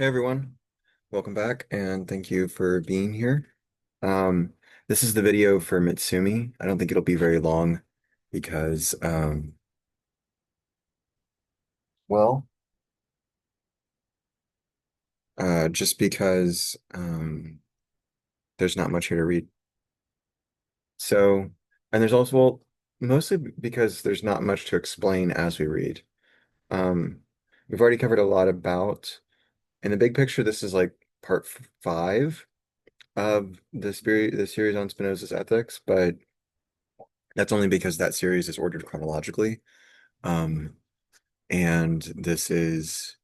Hey everyone, welcome back and thank you for being here. Um, this is the video for Matsumi. I don't think it'll be very long because, well, just because there's not much here to read. So, and there's also, well, mostly because there's not much to explain as we read. Um, we've already covered a lot about, in the big picture, this is like part five of the series on Spinoza's ethics, but that's only because that series is ordered chronologically. Um, and this is,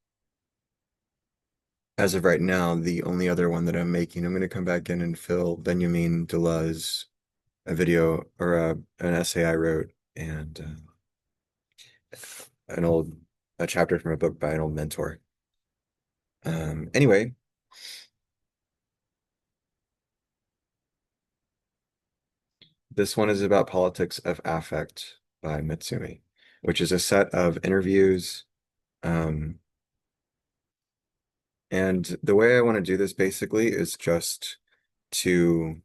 as of right now, the only other one that I'm making. I'm going to come back in and fill Benjamin Deleuze, a video or an essay I wrote, and an old a chapter from a book by an old mentor. Anyway, this one is about politics of affect by Matsumi, which is a set of interviews. Um, and the way I want to do this basically is just to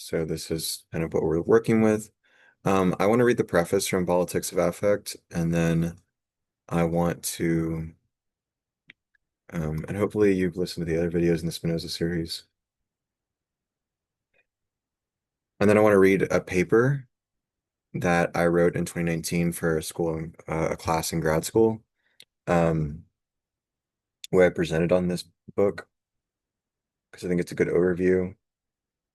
So this is kind of what we're working with. I want to read the preface from Politics of Affect, and then I want to, and hopefully you've listened to the other videos in the Spinoza series. And then I want to read a paper that I wrote in 2019 for a class in grad school, um, where I presented on this book because I think it's a good overview.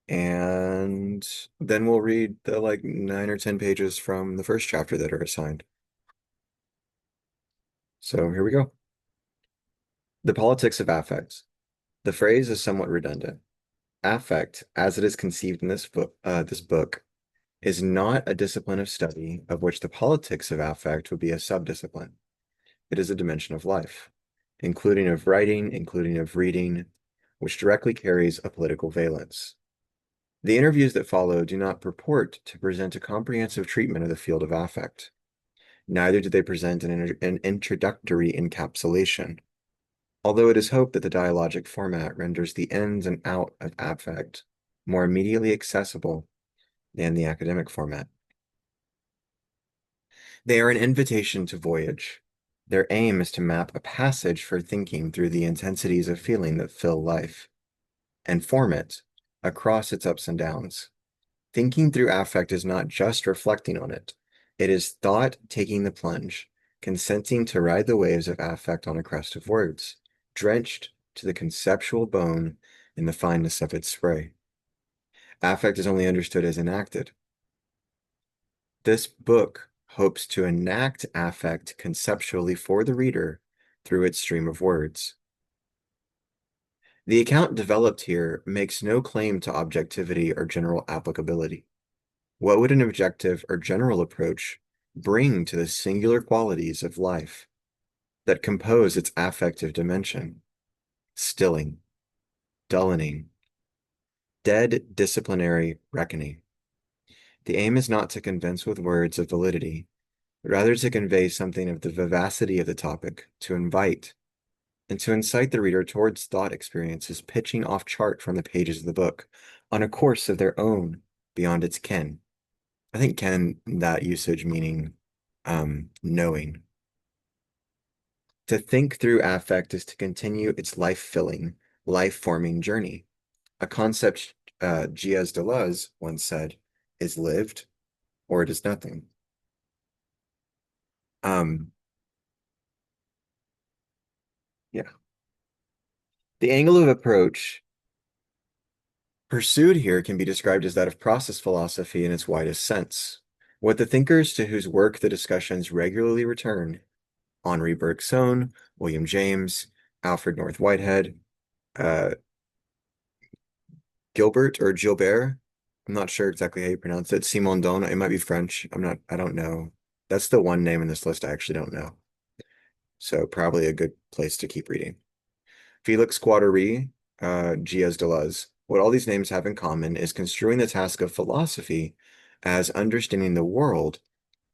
And then we'll read the like 9 or 10 pages from the first chapter that are assigned. So here we go. The politics of affect. The phrase is somewhat redundant. Affect, as it is conceived in this book, is not a discipline of study of which the politics of affect would be a subdiscipline. It is a dimension of life, including of writing, including of reading, which directly carries a political valence. The interviews that follow do not purport to present a comprehensive treatment of the field of affect. Neither do they present an introductory encapsulation. Although it is hoped that the dialogic format renders the ins and out of affect more immediately accessible than the academic format. They are an invitation to voyage. Their aim is to map a passage for thinking through the intensities of feeling that fill life and form it across its ups and downs. Thinking through affect is not just reflecting on it. It is thought taking the plunge, consenting to ride the waves of affect on a crest of words, drenched to the conceptual bone in the fineness of its spray. Affect is only understood as enacted. This book hopes to enact affect conceptually for the reader through its stream of words. The account developed here makes no claim to objectivity or general applicability. What would an objective or general approach bring to the singular qualities of life that compose its affective dimension? Stilling, dullening, dead disciplinary reckoning. The aim is not to convince with words of validity, but rather to convey something of the vivacity of the topic, to invite, and to incite the reader towards thought experiences pitching off chart from the pages of the book on a course of their own beyond its ken. I think ken, that usage meaning knowing. To think through affect is to continue its life-filling, life-forming journey. A concept Gilles Deleuze once said is lived or it is nothing. Um, yeah. The angle of approach pursued here can be described as that of process philosophy in its widest sense. What the thinkers to whose work the discussions regularly return, Henri Bergson, William James, Alfred North Whitehead, uh, Gilbert or Gilbert, I'm not sure exactly how you pronounce it, Simondon, it might be French, I don't know. That's the one name in this list I actually don't know. So probably a good place to keep reading. Felix Guattari, Gilles Deleuze, What all these names have in common is construing the task of philosophy as understanding the world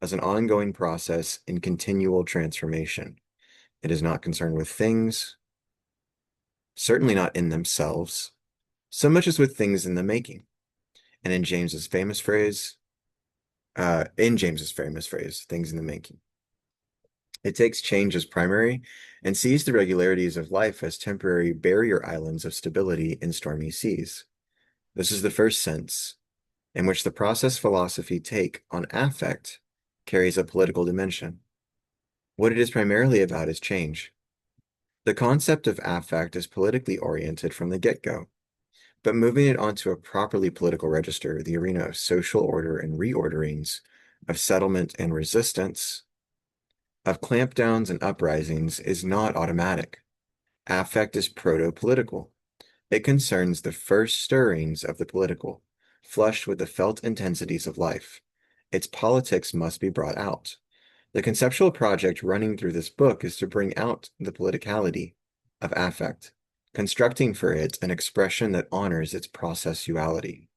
as an ongoing process in continual transformation. It is not concerned with things, certainly not in themselves, so much as with things in the making. And in James's famous phrase, things in the making. It takes change as primary and sees the regularities of life as temporary barrier islands of stability in stormy seas. This is the first sense in which the process philosophy take on affect carries a political dimension. What it is primarily about is change. The concept of affect is politically oriented from the get-go, but moving it onto a properly political register, the arena of social order and reorderings, of settlement and resistance, of clampdowns and uprisings, is not automatic. Affect is proto-political. It concerns the first stirrings of the political, flushed with the felt intensities of life. Its politics must be brought out. The conceptual project running through this book is to bring out the politicality of affect, constructing for it an expression that honors its processuality.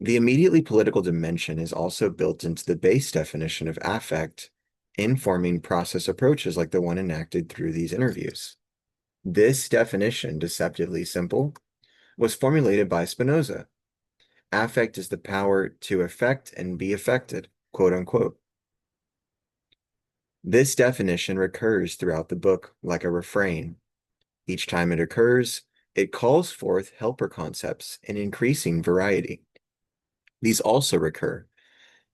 The immediately political dimension is also built into the base definition of affect, informing process approaches like the one enacted through these interviews. This definition, deceptively simple, was formulated by Spinoza. Affect is the power to affect and be affected, quote unquote. This definition recurs throughout the book like a refrain. Each time it occurs, it calls forth helper concepts in increasing variety. These also recur,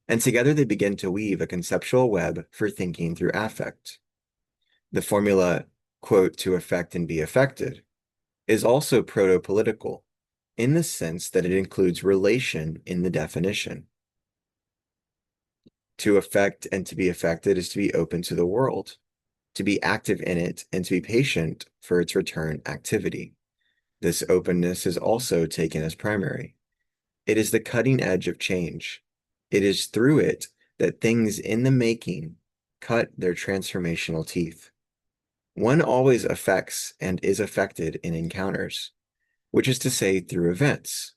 and together they begin to weave a conceptual web for thinking through affect. The formula, quote, to affect and be affected, is also proto-political, in the sense that it includes relation in the definition. To affect and to be affected is to be open to the world, to be active in it, and to be patient for its return activity. This openness is also taken as primary. It is the cutting edge of change. It is through it that things in the making cut their transformational teeth. One always affects and is affected in encounters, which is to say through events.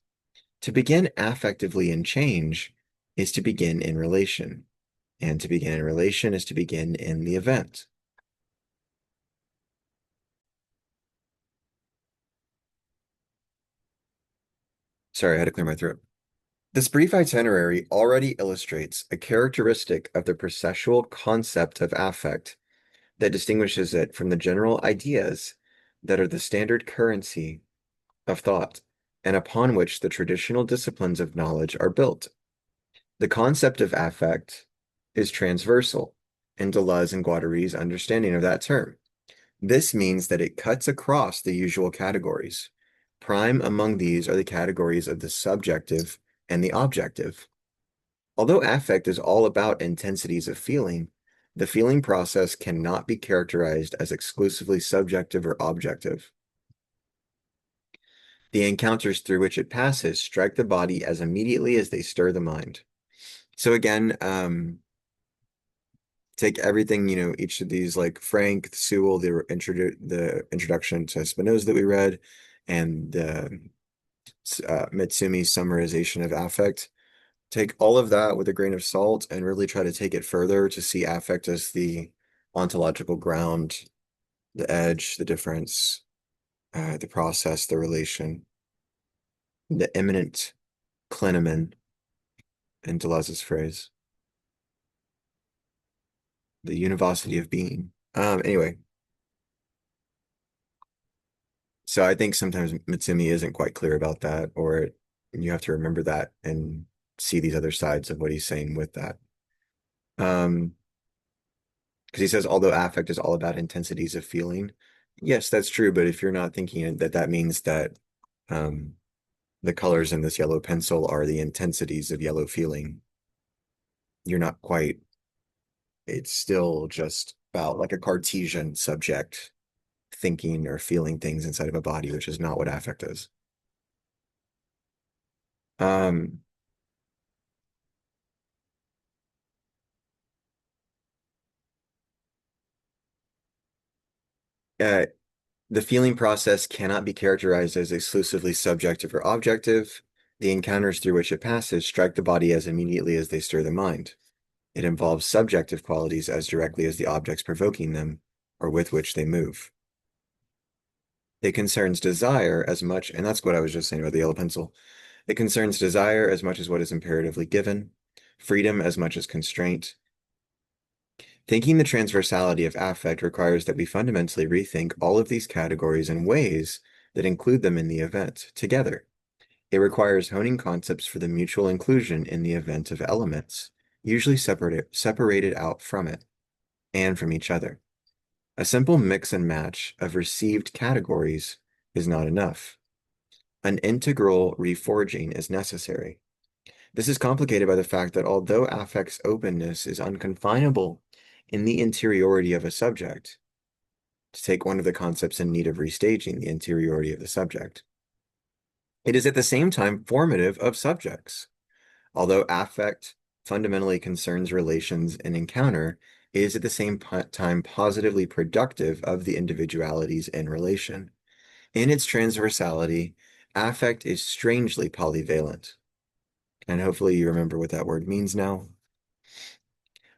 To begin affectively in change is to begin in relation, and to begin in relation is to begin in the event. Sorry, I had to clear my throat. This brief itinerary already illustrates a characteristic of the processual concept of affect that distinguishes it from the general ideas that are the standard currency of thought and upon which the traditional disciplines of knowledge are built. The concept of affect is transversal in Deleuze and Guattari's understanding of that term. This means that it cuts across the usual categories. Prime among these are the categories of the subjective and the objective. Although affect is all about intensities of feeling, the feeling process cannot be characterized as exclusively subjective or objective. The encounters through which it passes strike the body as immediately as they stir the mind. So again, take everything, each of these, like Frank, Sewell, the introduction to Spinoza that we read, and Matsumi's summarization of affect. Take all of that with a grain of salt and really try to take it further to see affect as the ontological ground, the edge, the difference, the process, the relation, the immanent clinamen, in Deleuze's phrase, the univocity of being. Anyway, so I think sometimes Matsumi isn't quite clear about that, or you have to remember that and see these other sides of what he's saying with that. Because he says, although affect is all about intensities of feeling, yes, that's true. But if you're not thinking that that means that the colors in this yellow pencil are the intensities of yellow feeling, you're not quite, it's still just about like a Cartesian subject thinking or feeling things inside of a body, which is not what affect is. Um, uh, The feeling process cannot be characterized as exclusively subjective or objective. The encounters through which it passes strike the body as immediately as they stir the mind. It involves subjective qualities as directly as the objects provoking them or with which they move. It concerns desire as much, and that's what I was just saying about the yellow pencil. It concerns desire as much as what is imperatively given, freedom as much as constraint. Thinking the transversality of affect requires that we fundamentally rethink all of these categories in ways that include them in the event together. It requires honing concepts for the mutual inclusion in the event of elements, usually separated out from it and from each other. A simple mix and match of received categories is not enough. An integral reforging is necessary. This is complicated by the fact that although affect's openness is unconfinable in the interiority of a subject, to take one of the concepts in need of restaging, the interiority of the subject, it is at the same time formative of subjects. Although affect fundamentally concerns relations and encounter, it is at the same time positively productive of the individualities in relation. In its transversality, affect is strangely polyvalent. And hopefully you remember what that word means now.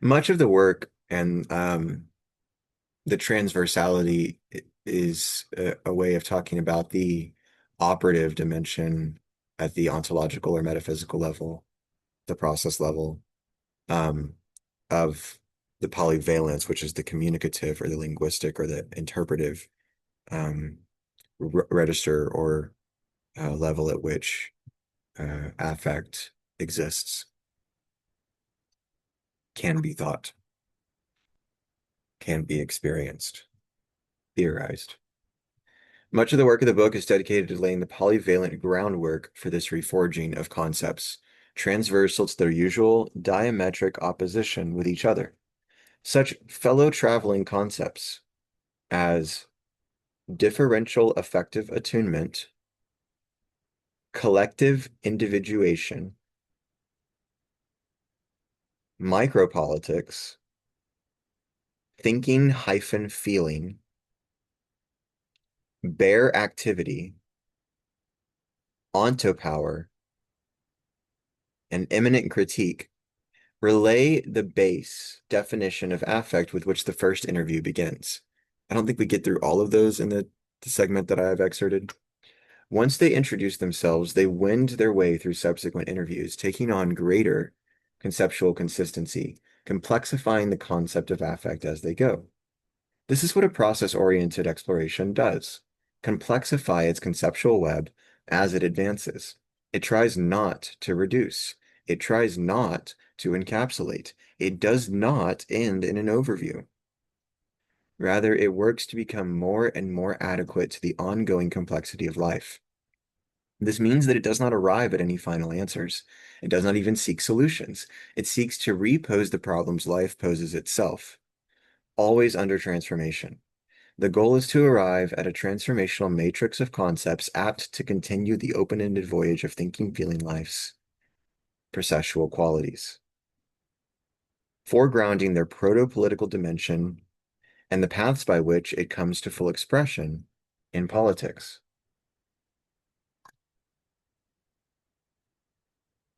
Much of the work and the transversality is a way of talking about the operative dimension at the ontological or metaphysical level, the process level, um, of the polyvalence, which is the communicative or the linguistic or the interpretive register or level at which affect exists, can be thought, can be experienced, theorized. Much of the work of the book is dedicated to laying the polyvalent groundwork for this reforging of concepts, transversal to their usual diametric opposition with each other. Such fellow traveling concepts as differential affective attunement, collective individuation, micropolitics, thinking-feeling, bare activity, ontopower, and immanent critique relay the base definition of affect with which the first interview begins. I don't think we get through all of those in the segment that I have excerpted. Once they introduce themselves, they wend their way through subsequent interviews, taking on greater conceptual consistency, complexifying the concept of affect as they go. This is what a process-oriented exploration does: complexify its conceptual web as it advances. It tries not to reduce. It tries not to encapsulate. It does not end in an overview. Rather, it works to become more and more adequate to the ongoing complexity of life. This means that it does not arrive at any final answers. It does not even seek solutions. It seeks to repose the problems life poses itself, always under transformation. The goal is to arrive at a transformational matrix of concepts apt to continue the open-ended voyage of thinking, feeling life's processual qualities, foregrounding their proto-political dimension and the paths by which it comes to full expression in politics.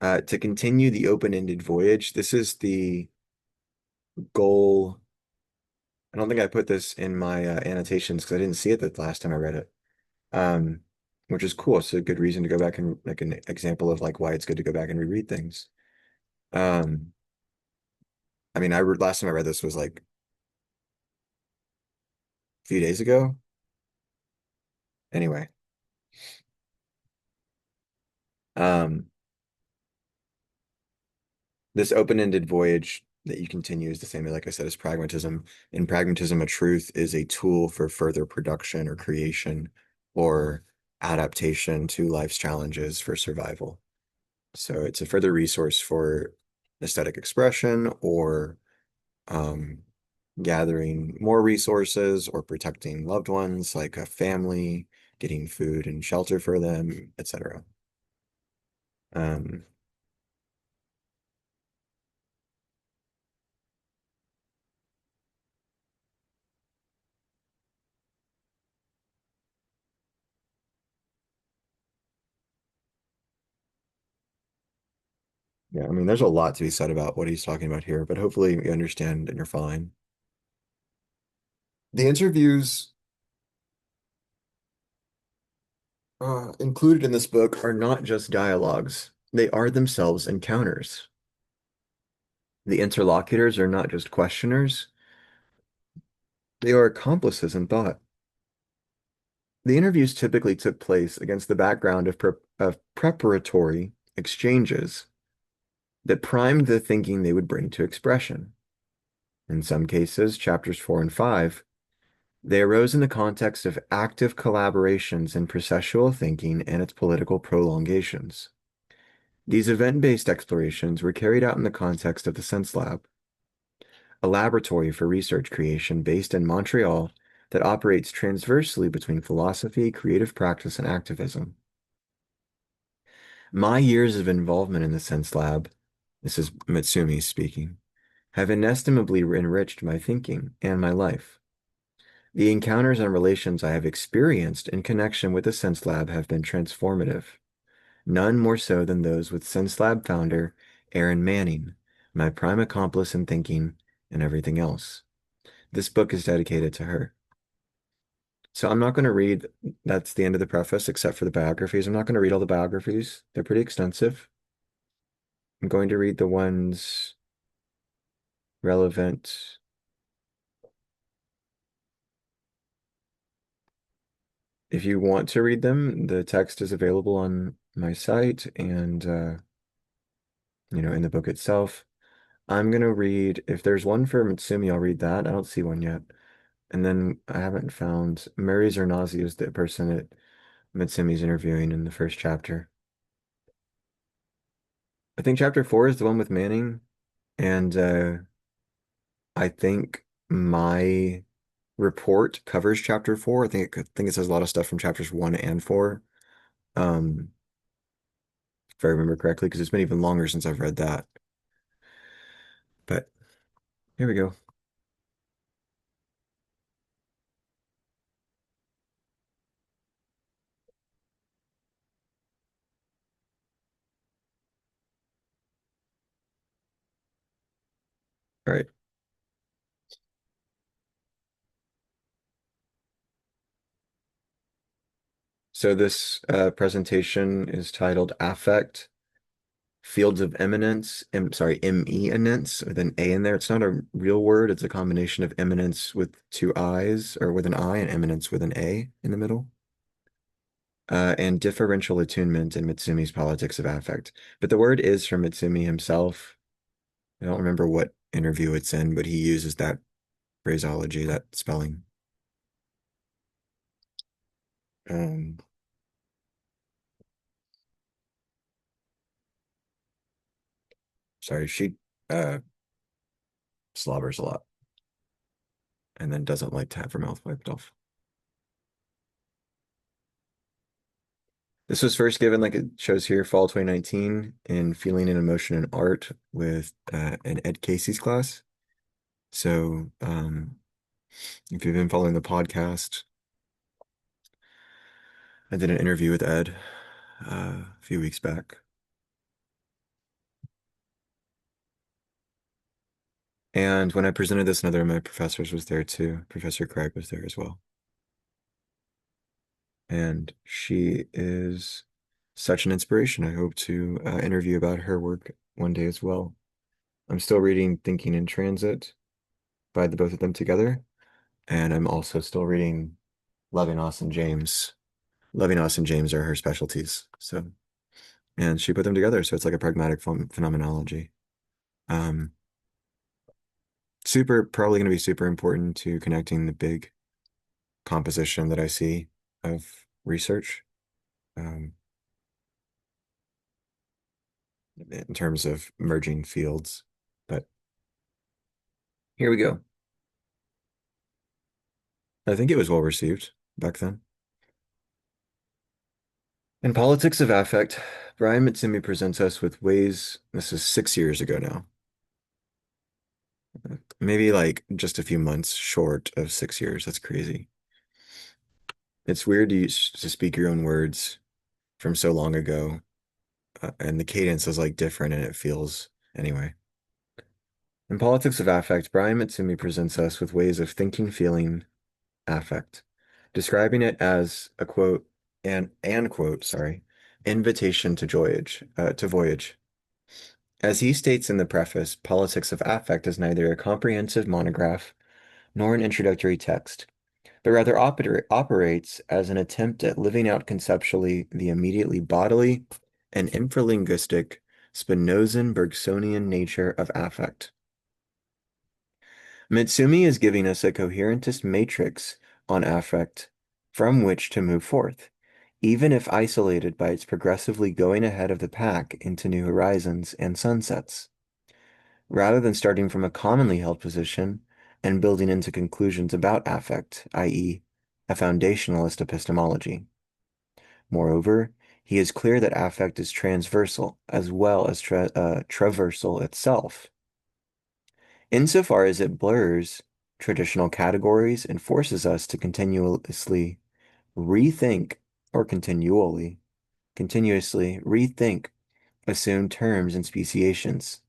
To continue the open-ended voyage, this is the goal. I don't think I put this in my annotations because I didn't see it the last time I read it, um, which is cool. It's a good reason to go back and make an example of like why it's good to go back and reread things. Um, I mean, last time I read this was like a few days ago. Anyway, um, this open-ended voyage that you continue is the same, like I said, as pragmatism. In pragmatism, a truth is a tool for further production or creation or adaptation to life's challenges for survival. So it's a further resource for aesthetic expression or um, gathering more resources or protecting loved ones like a family, getting food and shelter for them, etc. Um, Yeah, I mean, there's a lot to be said about what he's talking about here, but hopefully you understand and you're fine. The interviews included in this book are not just dialogues, they are themselves encounters. The interlocutors are not just questioners, they are accomplices in thought. The interviews typically took place against the background of preparatory exchanges that primed the thinking they would bring to expression. In some cases, chapters 4 and 5, they arose in the context of active collaborations in processual thinking and its political prolongations. These event-based explorations were carried out in the context of the Sense Lab, a laboratory for research creation based in Montreal that operates transversely between philosophy, creative practice, and activism. My years of involvement in the Sense Lab, this is Matsumi speaking, have inestimably enriched my thinking and my life. The encounters and relations I have experienced in connection with the Sense Lab have been transformative, none more so than those with Sense Lab founder Erin Manning, my prime accomplice in thinking and everything else. This book is dedicated to her. So I'm not going to read, that's the end of the preface, except for the biographies. I'm not going to read all the biographies. They're pretty extensive. I'm going to read the ones relevant. If you want to read them, the text is available on my site and, in the book itself. I'm going to read, if there's one for Matsumi, I'll read that. I don't see one yet. And then I haven't found, Mary Zernazi is the person that Matsumi's interviewing in the first chapter. I think chapter 4 is the one with Manning. And I think my report covers chapter 4. I think it says a lot of stuff from chapters 1 and 4. Um, if I remember correctly, because it's been even longer since I've read that. But here we go. All right. So this presentation is titled Affect, Fields of Eminence, eminence with an A in there. It's not a real word. It's a combination of eminence with two I's or with an I and eminence with an A in the middle. And differential attunement in Mitsumi's politics of affect. But the word is from Mitsumi himself. I don't remember what interview it's in, but he uses that phraseology, that spelling. Um, sorry, she uh, slobbers a lot and then doesn't like to have her mouth wiped off. This was first given, like it shows here, fall 2019 in Feeling and Emotion and Art with an Ed Casey's class. So if you've been following the podcast, I did an interview with Ed a few weeks back. And when I presented this, another of my professors was there too. Professor Craig was there as well. And she is such an inspiration. I hope to interview about her work one day as well. I'm still reading Thinking in Transit by the both of them together. And I'm also still reading Levinas and James. Levinas and James are her specialties. So, and she put them together. So it's like a pragmatic phenomenology. Um, probably going to be super important to connecting the big composition that I see of research, um, in terms of merging fields. But here we go. I think it was well received back then. In Politics of Affect, Brian Matsumi presents us with ways, this is 6 years ago now, maybe like just a few months short of 6 years. That's crazy. It's weird to speak your own words from so long ago, and the cadence is like different and it feels anyway. In Politics of Affect, Brian Matsumi presents us with ways of thinking, feeling affect, describing it as a quote and quote, sorry, invitation to voyage. As he states in the preface, Politics of Affect is neither a comprehensive monograph nor an introductory text, but rather operates as an attempt at living out conceptually the immediately bodily and infralinguistic Spinozan Bergsonian nature of affect. Matsumi is giving us a coherentist matrix on affect from which to move forth, even if isolated by its progressively going ahead of the pack into new horizons and sunsets, rather than starting from a commonly held position and building into conclusions about affect, i.e., a foundationalist epistemology. Moreover, he is clear that affect is transversal as well as traversal itself, insofar as it blurs traditional categories and forces us to continuously rethink or continuously rethink assumed terms and speciations,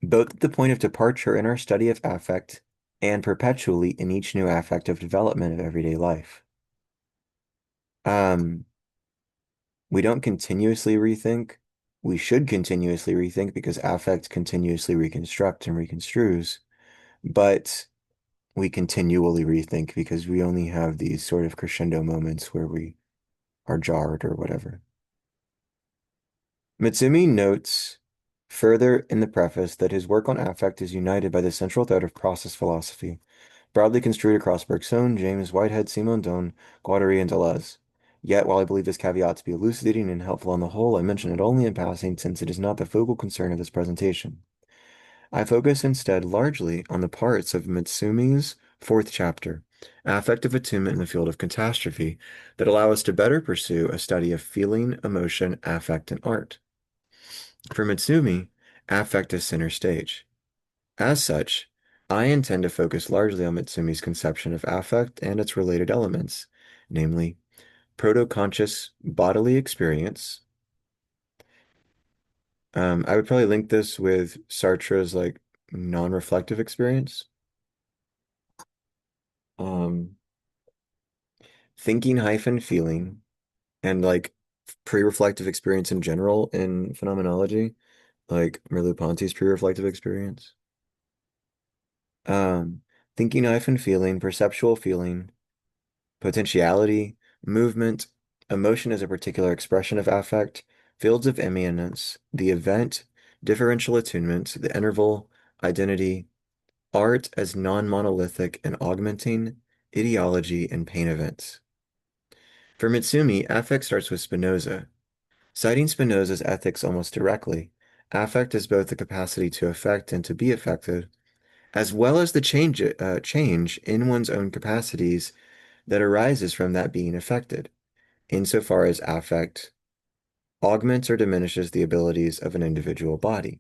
both at the point of departure in our study of affect and perpetually in each new affective development of everyday life. Um, we don't continuously rethink. We should continuously rethink because affect continuously reconstructs and reconstrues, but we continually rethink because we only have these sort of crescendo moments where we are jarred or whatever. Matsumi notes further in the preface that his work on affect is united by the central thread of process philosophy, broadly construed across Bergson, James, Whitehead, Simondon, Guattari, and Deleuze. Yet, while I believe this caveat to be elucidating and helpful on the whole, I mention it only in passing since it is not the focal concern of this presentation. I focus instead largely on the parts of Matsumi's fourth chapter, Affective Attunement in the Field of Catastrophe, that allow us to better pursue a study of feeling, emotion, affect, and art. For Matsumi, affect is center stage. As such, I intend to focus largely on Matsumi's conception of affect and its related elements, namely proto-conscious bodily experience. I would probably link this with Sartre's like non-reflective experience. Um, thinking-feeling and like pre-reflective experience in general in phenomenology, like Merleau-Ponty's pre-reflective experience. Um, thinking-feeling, perceptual feeling, potentiality, movement, emotion as a particular expression of affect, fields of immanence, the event, differential attunement, the interval, identity, art as non-monolithic and augmenting, ideology, and pain events. For Matsumi, affect starts with Spinoza. Citing Spinoza's ethics almost directly, affect is both the capacity to affect and to be affected, as well as the change in one's own capacities that arises from that being affected, insofar as affect augments or diminishes the abilities of an individual body.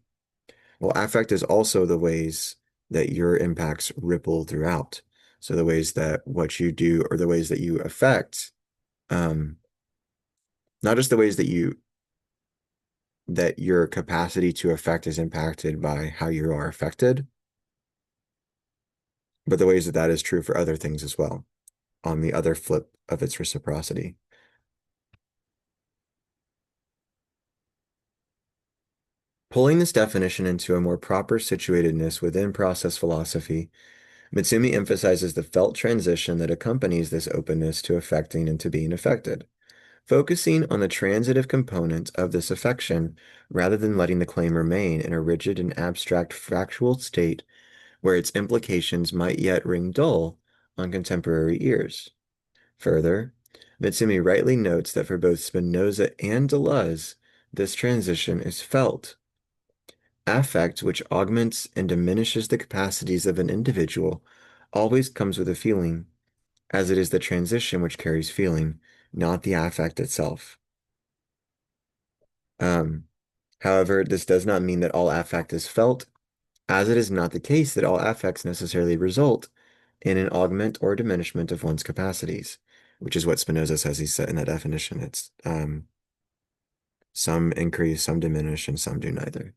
Well, affect is also the ways that your impacts ripple throughout. So the ways that what you do or the ways that you affect, um, not just the ways that your capacity to affect is impacted by how you are affected, but the ways that that is true for other things as well, on the other flip of its reciprocity. Pulling this definition into a more proper situatedness within process philosophy, Matsumi emphasizes the felt transition that accompanies this openness to affecting and to being affected, focusing on the transitive component of this affection rather than letting the claim remain in a rigid and abstract factual state where its implications might yet ring dull on contemporary ears. Further, Matsumi rightly notes that for both Spinoza and Deleuze, this transition is felt. Affect, which augments and diminishes the capacities of an individual, always comes with a feeling, as it is the transition which carries feeling, not the affect itself. Um, However, this does not mean that all affect is felt, as it is not the case that all affects necessarily result in an augment or diminishment of one's capacities, which is what Spinoza says he said in that definition. It's Some increase, some diminish, and some do neither.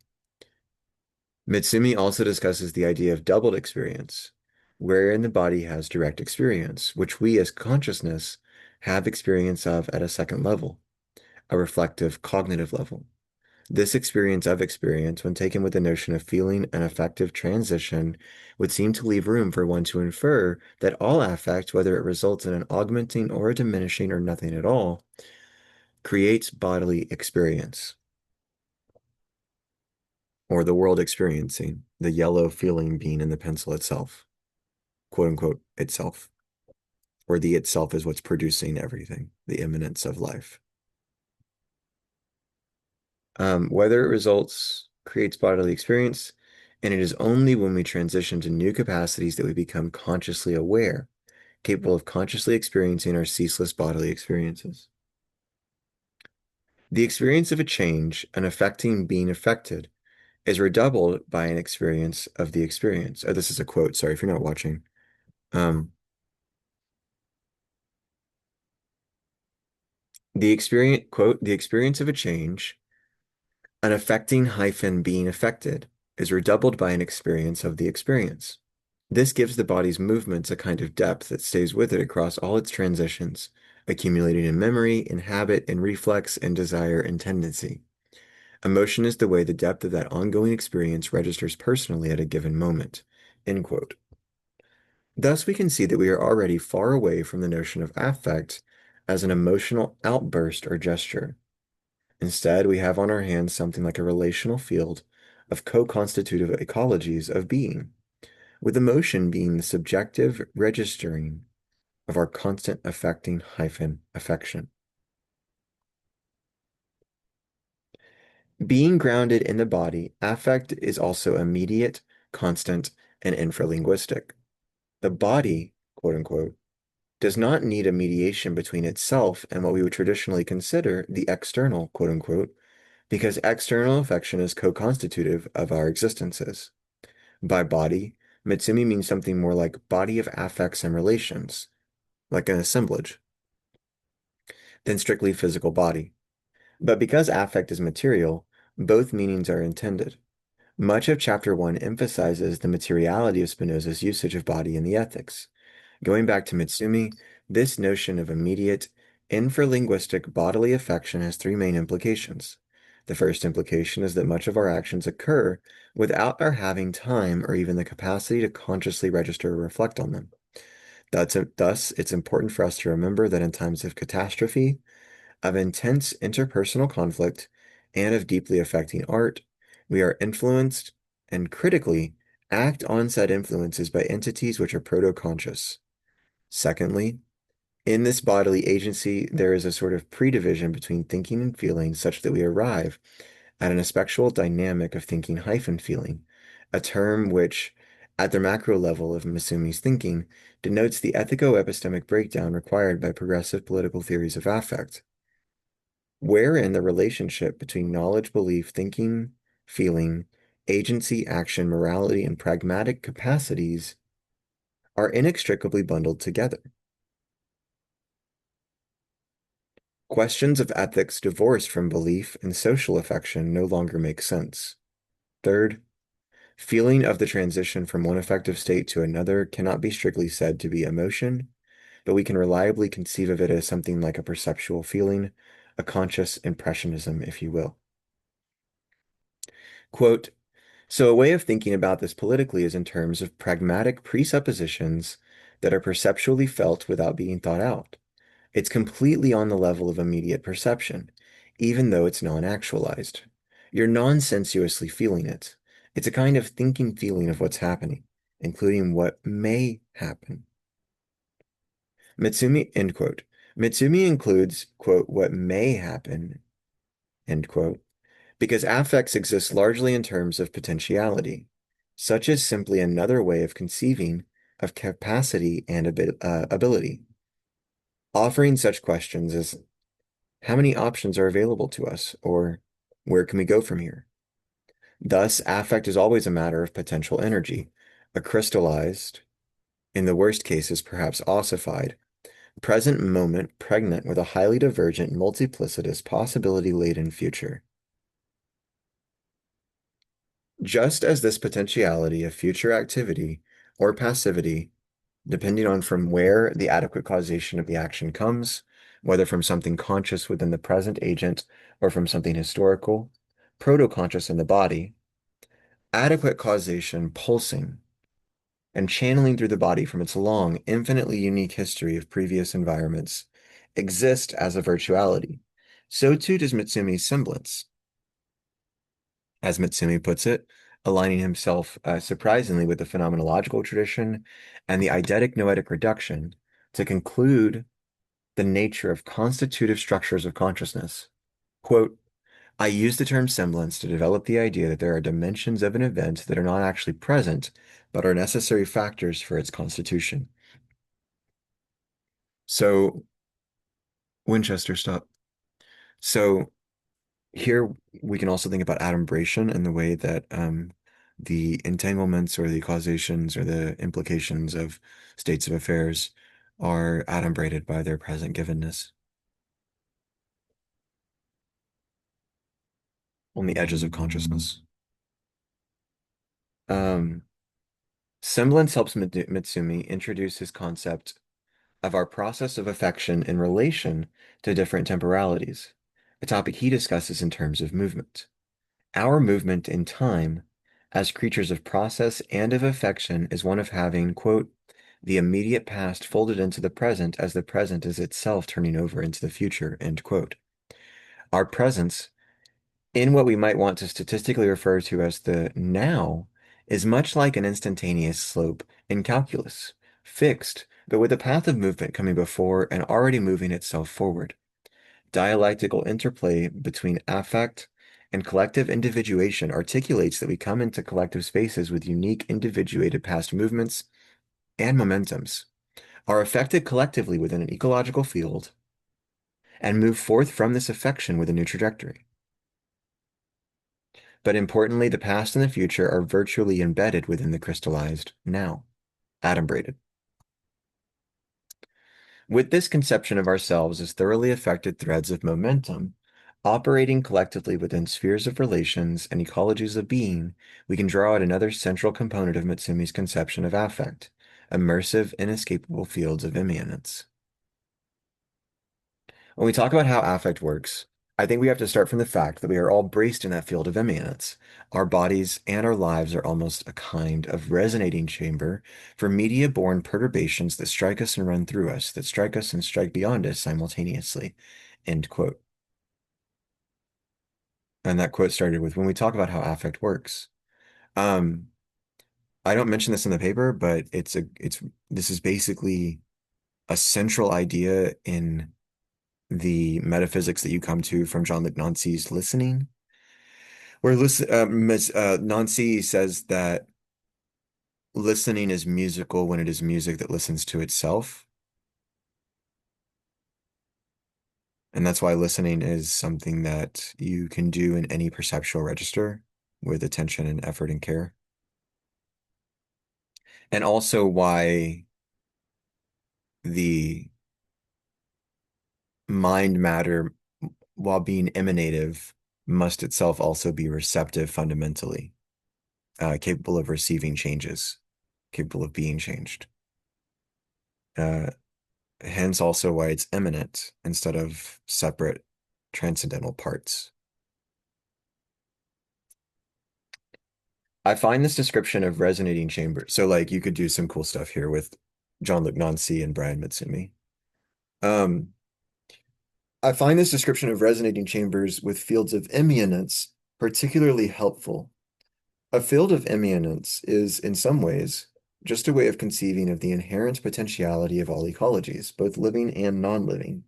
Matsumi also discusses the idea of doubled experience, wherein the body has direct experience, which we as consciousness have experience of at a second level, a reflective cognitive level. This experience of experience, when taken with the notion of feeling an affective transition, would seem to leave room for one to infer that all affect, whether it results in an augmenting or a diminishing or nothing at all, creates bodily experience, or the world experiencing, the yellow feeling being in the pencil itself, quote unquote, itself, or the itself is what's producing everything, the immanence of life. Whether it results creates bodily experience, and it is only when we transition to new capacities that we become consciously aware, capable of consciously experiencing our ceaseless bodily experiences. The experience of a change, an affecting being affected, is redoubled by an experience of the experience. Oh, this is a quote, sorry if you're not watching. The experience, quote, the experience of a change, an affecting hyphen being affected, is redoubled by an experience of the experience. This gives the body's movements a kind of depth that stays with it across all its transitions, accumulating in memory, in habit, in reflex, in desire, and tendency. Emotion is the way the depth of that ongoing experience registers personally at a given moment. End quote. Thus, we can see that we are already far away from the notion of affect as an emotional outburst or gesture. Instead, we have on our hands something like a relational field of co-constitutive ecologies of being, with emotion being the subjective registering of our constant affecting hyphen affection. Being grounded in the body, affect is also immediate, constant, and infralinguistic. The body, quote unquote, does not need a mediation between itself and what we would traditionally consider the external, quote unquote, because external affection is co-constitutive of our existences. By body, Matsumi means something more like body of affects and relations, like an assemblage, than strictly physical body. But because affect is material, both meanings are intended. Much of Chapter 1 emphasizes the materiality of Spinoza's usage of body in the ethics. Going back to Matsumi, this notion of immediate, infralinguistic bodily affection has three main implications. The first implication is that much of our actions occur without our having time or even the capacity to consciously register or reflect on them. Thus, it's important for us to remember that in times of catastrophe, of intense interpersonal conflict, and of deeply affecting art, we are influenced and critically act on said influences by entities which are proto-conscious. Secondly, in this bodily agency, there is a sort of pre-division between thinking and feeling such that we arrive at an aspectual dynamic of thinking hyphen feeling, a term which, at the macro level of Masumi's thinking, denotes the ethico-epistemic breakdown required by progressive political theories of affect, wherein the relationship between knowledge, belief, thinking, feeling, agency, action, morality, and pragmatic capacities are inextricably bundled together. Questions of ethics divorced from belief and social affection no longer make sense. Third, feeling of the transition from one affective state to another cannot be strictly said to be emotion, but we can reliably conceive of it as something like a perceptual feeling, a conscious impressionism, if you will. Quote, so a way of thinking about this politically is in terms of pragmatic presuppositions that are perceptually felt without being thought out. It's completely on the level of immediate perception, even though it's non-actualized. You're non-sensuously feeling it. It's a kind of thinking feeling of what's happening, including what may happen. Matsumi, end quote. Matsumi includes, quote, what may happen, end quote, because affects exist largely in terms of potentiality. Such is simply another way of conceiving of capacity and ability. Offering such questions as how many options are available to us, or where can we go from here? Thus, affect is always a matter of potential energy, a crystallized, in the worst cases perhaps ossified, present moment pregnant with a highly divergent, multiplicitous, possibility-laden future. Just as this potentiality of future activity or passivity, depending on from where the adequate causation of the action comes, whether from something conscious within the present agent or from something historical, proto-conscious in the body, adequate causation pulsing and channeling through the body from its long, infinitely unique history of previous environments exist as a virtuality. So too does Matsumi's semblance. As Matsumi puts it, aligning himself surprisingly with the phenomenological tradition and the eidetic-noetic reduction to conclude the nature of constitutive structures of consciousness. Quote, I use the term semblance to develop the idea that there are dimensions of an event that are not actually present, but are necessary factors for its constitution. So, Winchester, stop. So, here we can also think about adumbration and the way that the entanglements or the causations or the implications of states of affairs are adumbrated by their present givenness on the edges of consciousness. Um, Semblance helps Mitsumi introduce his concept of our process of affection in relation to different temporalities, a topic he discusses in terms of movement. Our movement in time, as creatures of process and of affection, is one of having, quote, the immediate past folded into the present as the present is itself turning over into the future, end quote. Our presence, in what we might want to statistically refer to as the now, is much like an instantaneous slope in calculus, fixed, but with a path of movement coming before and already moving itself forward. Dialectical interplay between affect and collective individuation articulates that we come into collective spaces with unique individuated past movements and momentums, are affected collectively within an ecological field, and move forth from this affection with a new trajectory. But importantly, the past and the future are virtually embedded within the crystallized now, adumbrated. With this conception of ourselves as thoroughly affected threads of momentum, operating collectively within spheres of relations and ecologies of being, we can draw out another central component of Matsumi's conception of affect, immersive, inescapable fields of immanence. When we talk about how affect works, I think we have to start from the fact that we are all braced in that field of immanence. Our bodies and our lives are almost a kind of resonating chamber for media-borne perturbations that strike us and run through us, that strike us and strike beyond us simultaneously. End quote. And that quote started with, when we talk about how affect works. Um, I don't mention this in the paper, but this is basically a central idea in the metaphysics that you come to from Jean-Luc Nancy's listening, where Nancy says that listening is musical when it is music that listens to itself. And that's why listening is something that you can do in any perceptual register with attention and effort and care. And also why the mind matter, while being emanative, must itself also be receptive fundamentally, capable of receiving changes, capable of being changed. Uh, Hence also why it's immanent instead of separate transcendental parts. I find this description of resonating chambers. So like you could do some cool stuff here with Jean-Luc Nancy and Brian Matsumi. Um, I find this description of resonating chambers with fields of immanence particularly helpful. A field of immanence is, in some ways, just a way of conceiving of the inherent potentiality of all ecologies, both living and non-living.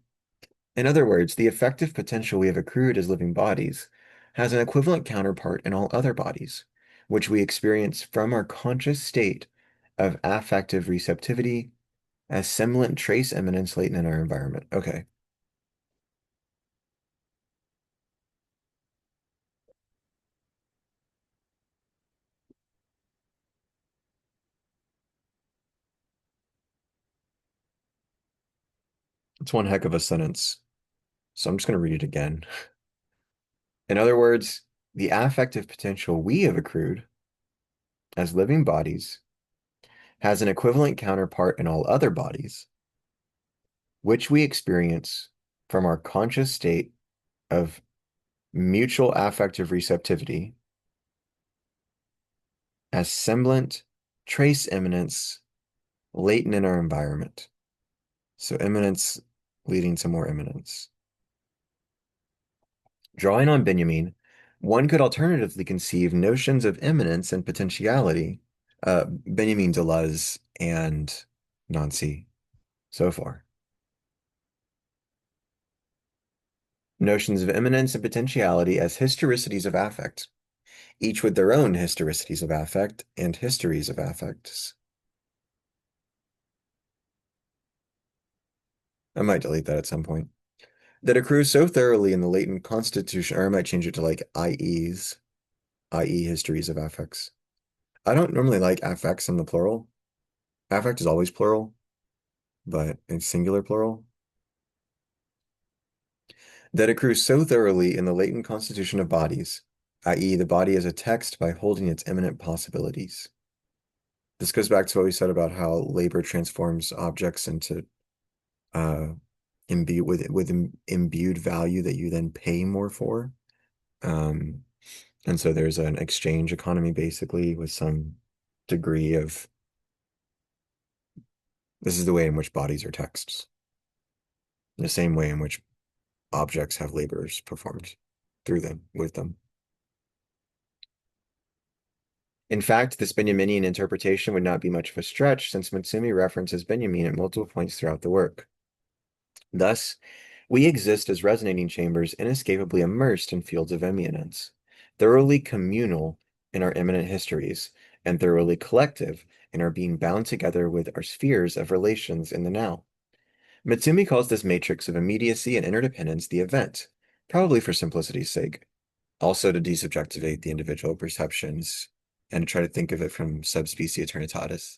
In other words, the effective potential we have accrued as living bodies has an equivalent counterpart in all other bodies, which we experience from our conscious state of affective receptivity as semblant trace eminence latent in our environment. Okay. It's one heck of a sentence, so I'm just going to read it again. In other words, the affective potential we have accrued as living bodies has an equivalent counterpart in all other bodies, which we experience from our conscious state of mutual affective receptivity as semblant trace immanence latent in our environment. So immanence leading to more immanence. Drawing on Benjamin, one could alternatively conceive notions of immanence and potentiality, Benjamin, Deleuze, and Nancy so far. Notions of immanence and potentiality as historicities of affect, each with their own historicities of affect and histories of affects. I might delete that at some point. That accrues so thoroughly in the latent constitution, or I might change it to like IEs, i.e. histories of affects. I don't normally like affects in the plural. Affect is always plural, but it's singular plural. That accrues so thoroughly in the latent constitution of bodies, i.e. the body as a text by holding its immanent possibilities. This goes back to what we said about how labor transforms objects into imbued value that you then pay more for. And so there's an exchange economy basically with some degree of this is the way in which bodies are texts, the same way in which objects have labors performed through them, with them. In fact, this Benjaminian interpretation would not be much of a stretch, since Massumi references Benjamin at multiple points throughout the work. Thus, we exist as resonating chambers inescapably immersed in fields of immanence, thoroughly communal in our immanent histories, and thoroughly collective in our being bound together with our spheres of relations in the now. Matsumi calls this matrix of immediacy and interdependence the event, probably for simplicity's sake, also to desubjectivate the individual perceptions and to try to think of it from subspecie eternitatis.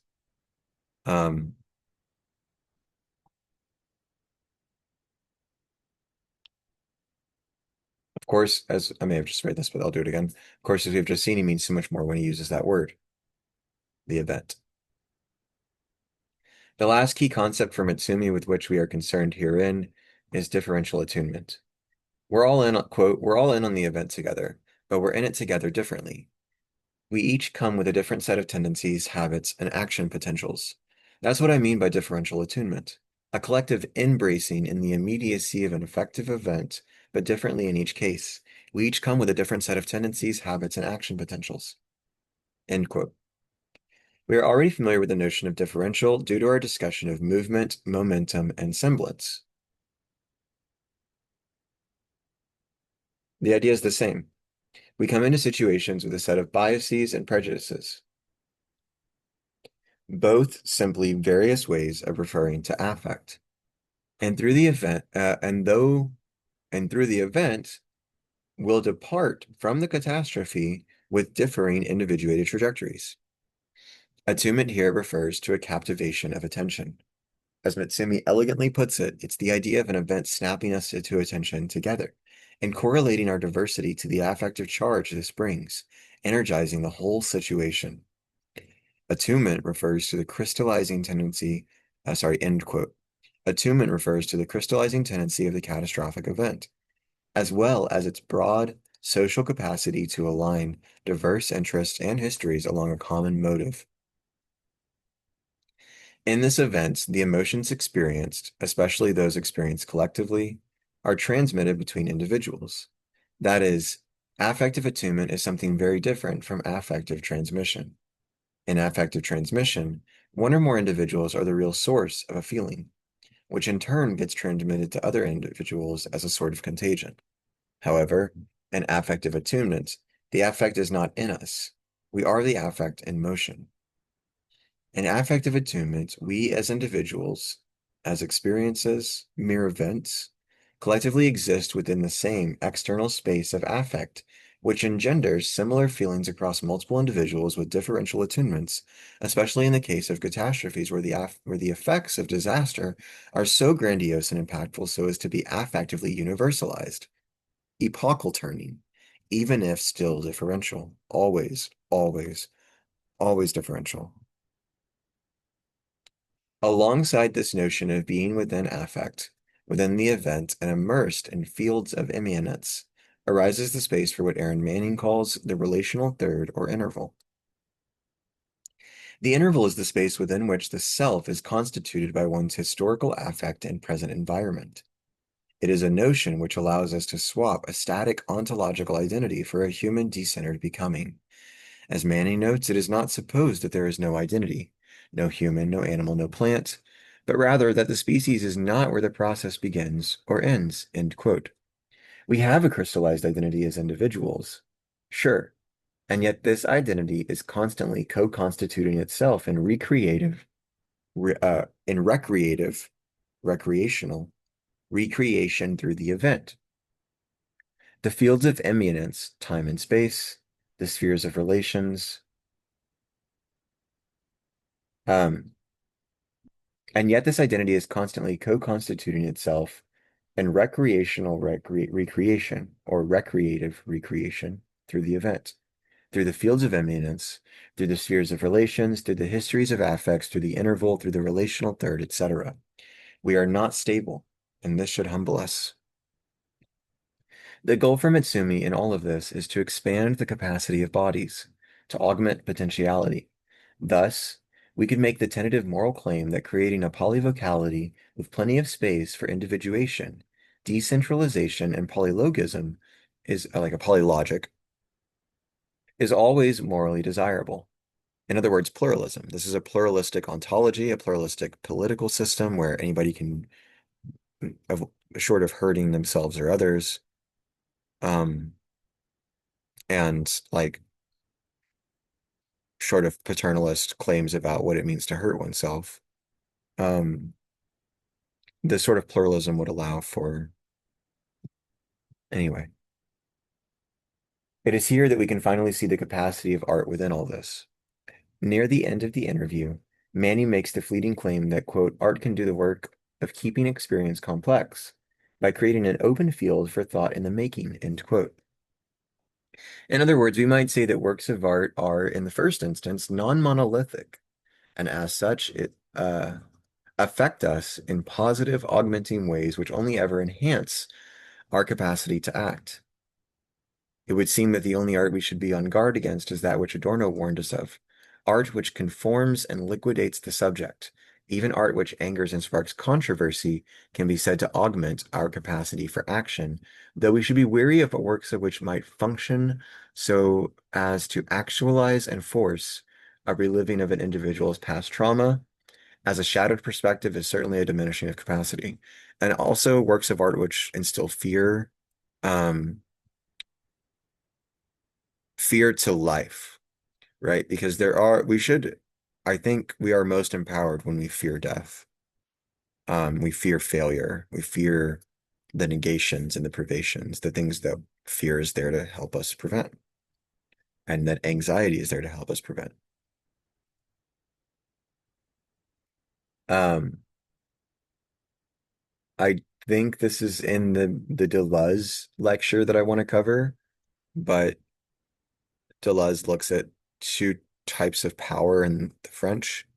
Of course, as I may have just read this, but I'll do it again. Of course, as we've just seen, he means so much more when he uses that word, the event. The last key concept for Matsumi with which we are concerned herein is differential attunement. We're all in, quote, we're all in on the event together, but we're in it together differently. We each come with a different set of tendencies, habits, and action potentials. That's what I mean by differential attunement, a collective embracing in the immediacy of an effective event, but differently in each case. We each come with a different set of tendencies, habits, and action potentials. End quote. We are already familiar with the notion of differential due to our discussion of movement, momentum, and semblance. The idea is the same. We come into situations with a set of biases and prejudices, both simply various ways of referring to affect. And through the event, through the event, will depart from the catastrophe with differing individuated trajectories. Attunement here refers to a captivation of attention. As Matsumi elegantly puts it, it's the idea of an event snapping us into attention together and correlating our diversity to the affective charge this brings, energizing the whole situation. Attunement refers to the crystallizing tendency, end quote. Attunement refers to the crystallizing tendency of the catastrophic event, as well as its broad social capacity to align diverse interests and histories along a common motive. In this event, the emotions experienced, especially those experienced collectively, are transmitted between individuals. That is, affective attunement is something very different from affective transmission. In affective transmission, one or more individuals are the real source of a feeling, which in turn gets transmitted to other individuals as a sort of contagion. However, in affective attunement, the affect is not in us. We are the affect in motion. In affective attunement, we as individuals, as experiences, mere events, collectively exist within the same external space of affect which engenders similar feelings across multiple individuals with differential attunements, especially in the case of catastrophes where the effects of disaster are so grandiose and impactful so as to be affectively universalized. Epochal turning, even if still differential, always, always, always differential. Alongside this notion of being within affect, within the event, and immersed in fields of immanence, arises the space for what Aaron Manning calls the relational third or interval. The interval is the space within which the self is constituted by one's historical affect and present environment. It is a notion which allows us to swap a static ontological identity for a human decentered becoming. As Manning notes, it is not supposed that there is no identity, no human, no animal, no plant, but rather that the species is not where the process begins or ends, end quote. We have a crystallized identity as individuals, sure, and yet this identity is constantly co-constituting itself in recreational recreation through the event. The fields of immanence, time and space, the spheres of relations, um, and yet this identity is constantly co-constituting itself in recreation or recreative recreation through the event, through the fields of immanence, through the spheres of relations, through the histories of affects, through the interval, through the relational third, etc. We are not stable, and this should humble us. The goal for Matsumi in all of this is to expand the capacity of bodies, to augment potentiality. Thus, we could make the tentative moral claim that creating a polyvocality with plenty of space for individuation, decentralization, and polylogism is like a polylogic, is always morally desirable. In other words, pluralism. This is a pluralistic ontology, a pluralistic political system where anybody can, short of hurting themselves or others, um, and like short of paternalist claims about what it means to hurt oneself, um, this sort of pluralism would allow for. Anyway, it is here that we can finally see the capacity of art within all this. Near the end of the interview, Manny makes the fleeting claim that, quote, art can do the work of keeping experience complex by creating an open field for thought in the making, end quote. In other words, we might say that works of art are, in the first instance, non-monolithic, and as such, it affect us in positive, augmenting ways which only ever enhance our capacity to act. It would seem that the only art we should be on guard against is that which Adorno warned us of, art which conforms and liquidates the subject. Even art which angers and sparks controversy can be said to augment our capacity for action, though we should be wary of works of which might function so as to actualize and force a reliving of an individual's past trauma, as a shadowed perspective is certainly a diminishing of capacity. And also works of art which instill fear, um, fear to life, right? Because I think we are most empowered when we fear death. We fear failure. We fear the negations and the privations, the things that fear is there to help us prevent, and that anxiety is there to help us prevent. Um, I think this is in the Deleuze lecture that I want to cover, but Deleuze looks at two types of power in the French,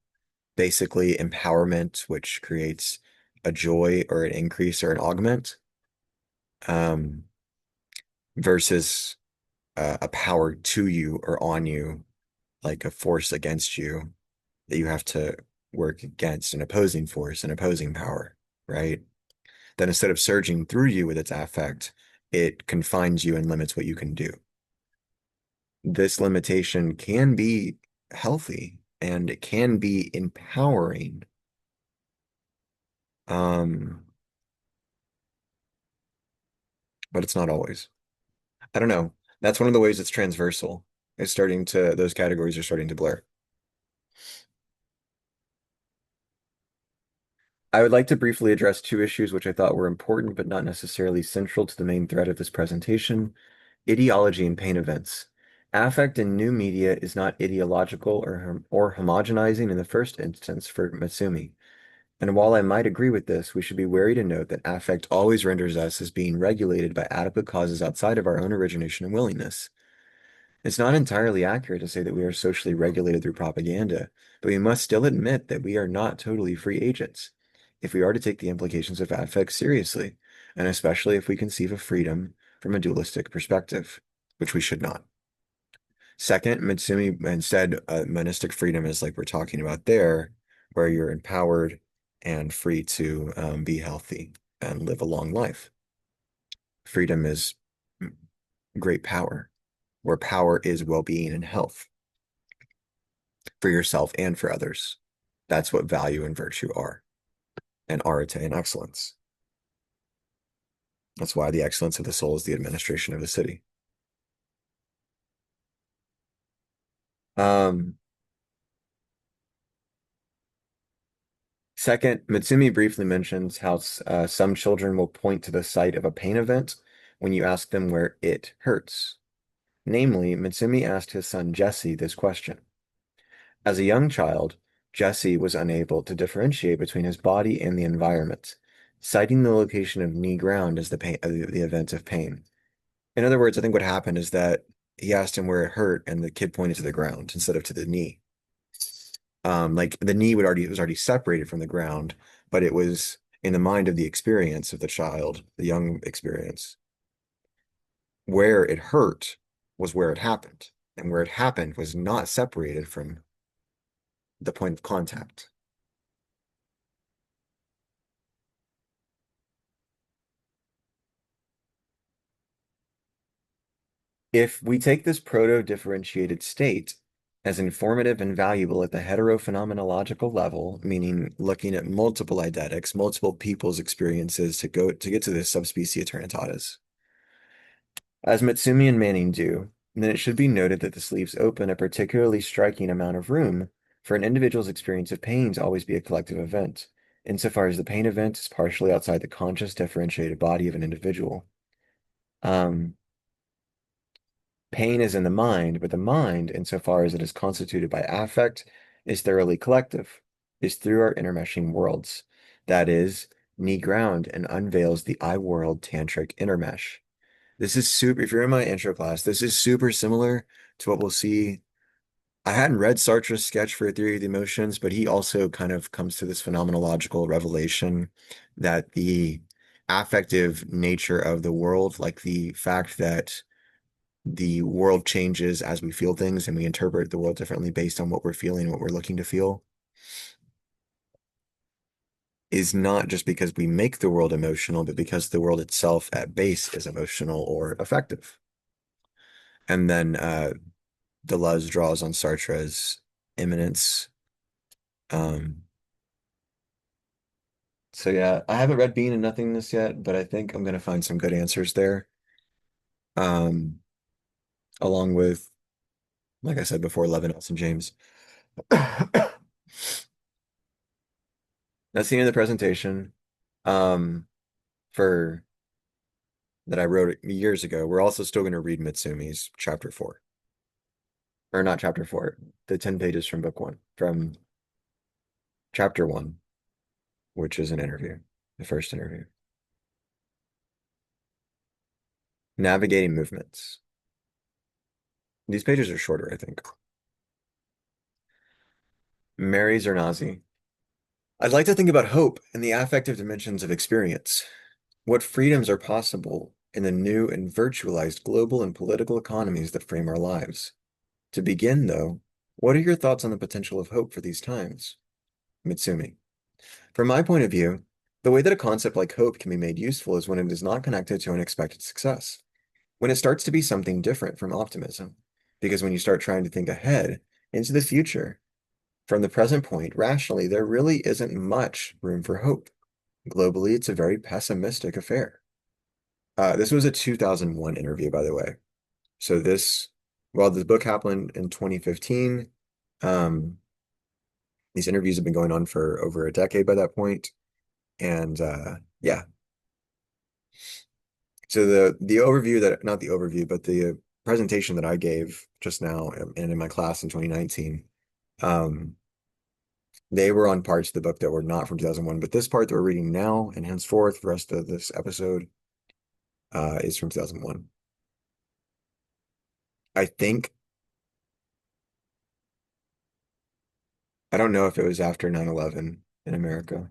basically empowerment, which creates a joy or an increase or an augment, um, versus a power to you or on you, like a force against you that you have to work against, an opposing force, an opposing power, right? Then instead of surging through you with its affect, it confines you and limits what you can do. This limitation can be healthy and it can be empowering. Um, but it's not always. I don't know. That's one of the ways it's transversal. Those categories are starting to blur. I would like to briefly address two issues which I thought were important but not necessarily central to the main thread of this presentation. Ideology and pain events. Affect in new media is not ideological or homogenizing in the first instance for Matsumi. And while I might agree with this, we should be wary to note that affect always renders us as being regulated by adequate causes outside of our own origination and willingness. It's not entirely accurate to say that we are socially regulated through propaganda, but we must still admit that we are not totally free agents if we are to take the implications of affect seriously, and especially if we conceive of freedom from a dualistic perspective, which we should not. Second, Matsumi instead, monistic freedom is like we're talking about there, where you're empowered and free to be healthy and live a long life. Freedom is great power, where power is well-being and health for yourself and for others. That's what value and virtue are, and arete and excellence. That's why the excellence of the soul is the administration of the city. Um, Second, Matsumi briefly mentions how some children will point to the site of a pain event when you ask them where it hurts. Namely, Matsumi asked his son Jesse this question. As a young child, Jesse was unable to differentiate between his body and the environment, citing the location of knee ground as the event of pain. In other words, I think what happened is that he asked him where it hurt, and the kid pointed to the ground instead of to the knee. Like the knee was already separated from the ground, but it was in the mind of the experience of the child, the young experience, where it hurt was where it happened, and where it happened was not separated from the point of contact. If we take this proto-differentiated state as informative and valuable at the heterophenomenological level, meaning looking at multiple eidetics, multiple people's experiences to get to this subspecies aeternitatis, as Matsumi and Manning do, then it should be noted that this leaves open a particularly striking amount of room for an individual's experience of pain to always be a collective event, insofar as the pain event is partially outside the conscious differentiated body of an individual. Um, Pain is in the mind, but the mind, insofar as it is constituted by affect, is thoroughly collective, is through our intermeshing worlds. That is, knee ground and unveils the I world tantric intermesh. This is super, if you're in my intro class, this is super similar to what we'll see. I hadn't read Sartre's sketch for a theory of the emotions, but he also kind of comes to this phenomenological revelation that the affective nature of the world, like the fact that the world changes as we feel things and we interpret the world differently based on what we're feeling, what we're looking to feel, is not just because we make the world emotional, but because the world itself at base is emotional or affective. And then Deleuze draws on Sartre's immanence. Um, so yeah, I haven't read Being and Nothingness yet, but I think I'm going to find some good answers there. Um, Along with, like I said before, Levinas and James. That's the end of the presentation. Um, for that I wrote years ago. We're also still going to read Mitsumi's chapter 4. Or not chapter 4, the 10 pages from book 1, from chapter 1, which is an interview, the first interview. Navigating movements. These pages are shorter, I think. Mary Zernazi. I'd like to think about hope and the affective dimensions of experience. What freedoms are possible in the new and virtualized global and political economies that frame our lives? To begin, though, what are your thoughts on the potential of hope for these times? Mitsumi. From my point of view, the way that a concept like hope can be made useful is when it is not connected to an expected success, when it starts to be something different from optimism. Because when you start trying to think ahead into the future, from the present point, rationally, there really isn't much room for hope. Globally, it's a very pessimistic affair. This was a 2001 interview, by the way. So while the book happened in 2015, um, these interviews have been going on for over a decade by that point. And yeah, So the overview that, not the overview, but the presentation that I gave just now and in my class in 2019, um, they were on parts of the book that were not from 2001, but this part that we're reading now and henceforth, the rest of this episode, is from 2001. I think, I don't know if it was after 9/11 in America.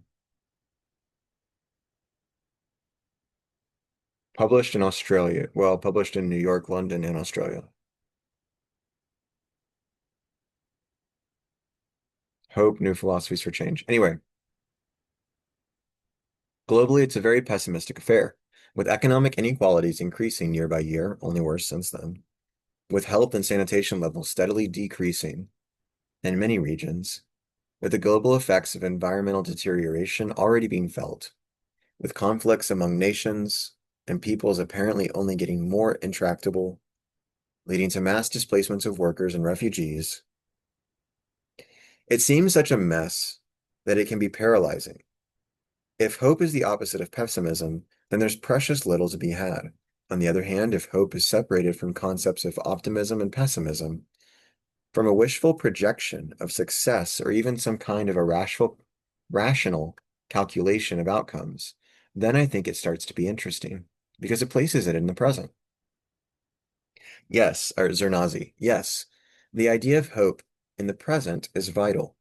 Published in Australia. Well, published in New York, London, and Australia. Hope, New Philosophies for Change. Anyway, globally, it's a very pessimistic affair, with economic inequalities increasing year by year, only worse since then, with health and sanitation levels steadily decreasing in many regions, with the global effects of environmental deterioration already being felt, with conflicts among nations and peoples apparently only getting more intractable, leading to mass displacements of workers and refugees. It seems such a mess that it can be paralyzing. If hope is the opposite of pessimism, then there's precious little to be had. On the other hand, if hope is separated from concepts of optimism and pessimism, from a wishful projection of success or even some kind of a rational calculation of outcomes, then I think it starts to be interesting because it places it in the present. Yes, or Zernazi, yes, the idea of hope in the present is vital.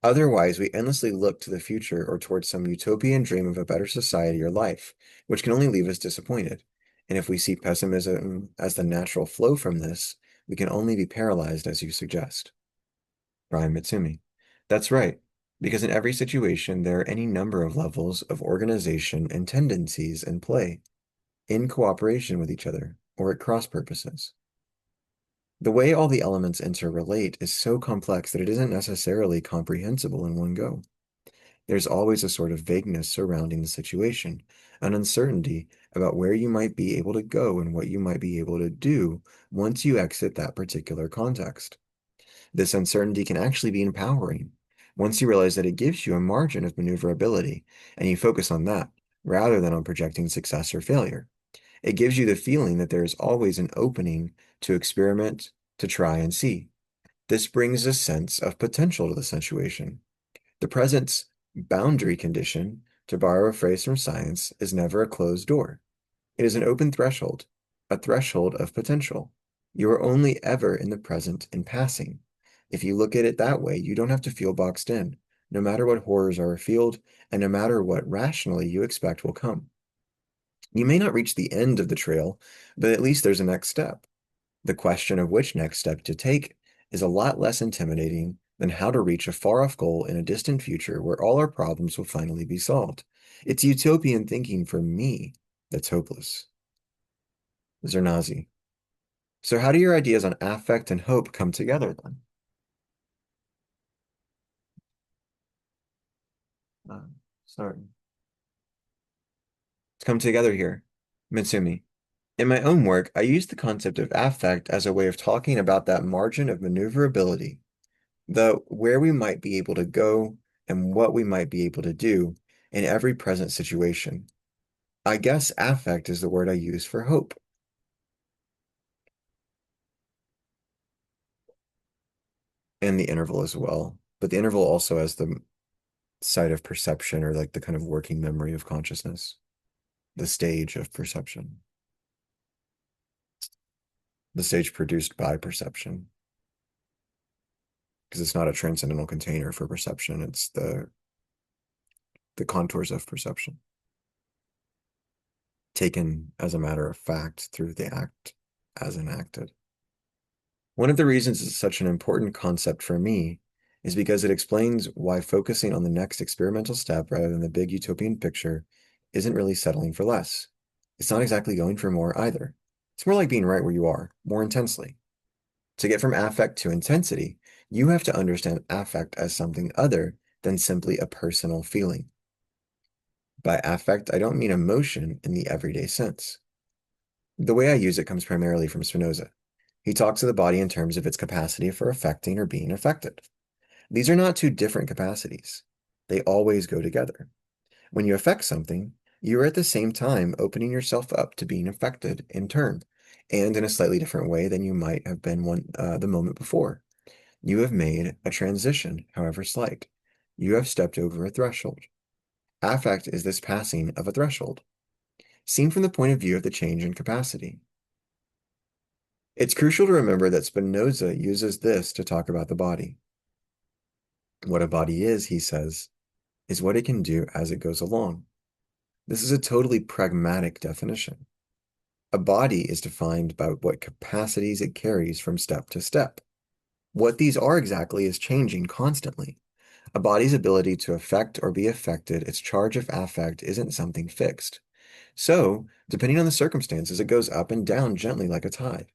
Otherwise, we endlessly look to the future or towards some utopian dream of a better society or life, which can only leave us disappointed. And if we see pessimism as the natural flow from this, we can only be paralyzed, as you suggest. Brian Matsumi. That's right, because in every situation, there are any number of levels of organization and tendencies in play, in cooperation with each other, or at cross purposes. The way all the elements interrelate is so complex that it isn't necessarily comprehensible in one go. There's always a sort of vagueness surrounding the situation, an uncertainty about where you might be able to go and what you might be able to do once you exit that particular context. This uncertainty can actually be empowering once you realize that it gives you a margin of maneuverability and you focus on that rather than on projecting success or failure. It gives you the feeling that there is always an opening to experiment, to try and see. This brings a sense of potential to the situation. The present's boundary condition, to borrow a phrase from science, is never a closed door. It is an open threshold, a threshold of potential. You are only ever in the present in passing. If you look at it that way, you don't have to feel boxed in, no matter what horrors are revealed, and no matter what rationally you expect will come. You may not reach the end of the trail, but at least there's a next step. The question of which next step to take is a lot less intimidating than how to reach a far-off goal in a distant future where all our problems will finally be solved. It's utopian thinking for me that's hopeless. Zernazi. So how do your ideas on affect and hope come together then? Uh, sorry. It's come together here. Mitsumi. In my own work, I use the concept of affect as a way of talking about that margin of maneuverability, the where we might be able to go and what we might be able to do in every present situation. I guess affect is the word I use for hope. And the interval as well. But the interval also has the side of perception or like the kind of working memory of consciousness, the stage of perception, the stage produced by perception. Because it's not a transcendental container for perception, it's the contours of perception taken as a matter of fact through the act as enacted. One of the reasons it's such an important concept for me is because it explains why focusing on the next experimental step rather than the big utopian picture isn't really settling for less. It's not exactly going for more either. It's more like being right where you are, more intensely. To get from affect to intensity, you have to understand affect as something other than simply a personal feeling. By affect, I don't mean emotion in the everyday sense. The way I use it comes primarily from Spinoza. He talks of the body in terms of its capacity for affecting or being affected. These are not two different capacities. They always go together. When you affect something, You are at the same time opening yourself up to being affected in turn, and in a slightly different way than you might have been the moment before. You have made a transition, however slight. You have stepped over a threshold. Affect is this passing of a threshold, seen from the point of view of the change in capacity. It's crucial to remember that Spinoza uses this to talk about the body. What a body is, he says, is what it can do as it goes along. This is a totally pragmatic definition. A body is defined by what capacities it carries from step to step. What these are exactly is changing constantly. A body's ability to affect or be affected, its charge of affect, isn't something fixed. So, depending on the circumstances, it goes up and down gently like a tide,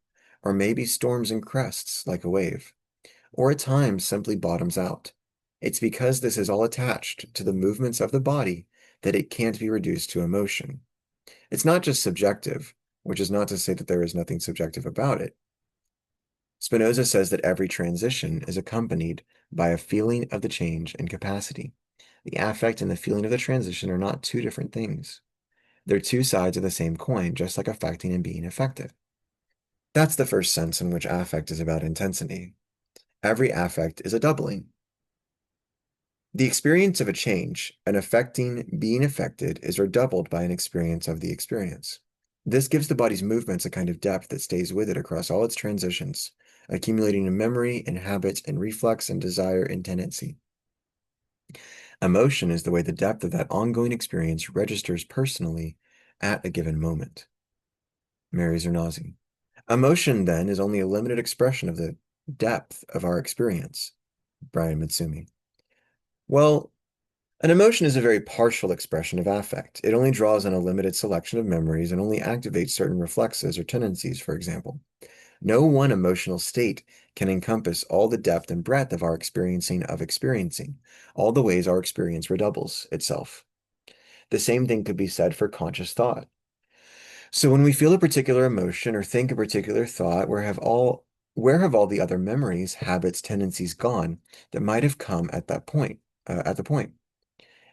or maybe storms and crests like a wave, or at times simply bottoms out. It's because this is all attached to the movements of the body that it can't be reduced to emotion. It's not just subjective, which is not to say that there is nothing subjective about it. Spinoza says that every transition is accompanied by a feeling of the change in capacity. The affect and the feeling of the transition are not two different things. They're two sides of the same coin, just like affecting and being affected. That's the first sense in which affect is about intensity. Every affect is a doubling. The experience of a change, an affecting, being affected, is redoubled by an experience of the experience. This gives the body's movements a kind of depth that stays with it across all its transitions, accumulating in memory and habit and reflex and desire and tendency. Emotion is the way the depth of that ongoing experience registers personally at a given moment. Mary Zernazi. Emotion, then, is only a limited expression of the depth of our experience. Brian Massumi. Well, an emotion is a very partial expression of affect. It only draws on a limited selection of memories and only activates certain reflexes or tendencies, for example. No one emotional state can encompass all the depth and breadth of our experiencing, all the ways our experience redoubles itself. The same thing could be said for conscious thought. So when we feel a particular emotion or think a particular thought, where have all the other memories, habits, tendencies gone that might have come at that point, at the point?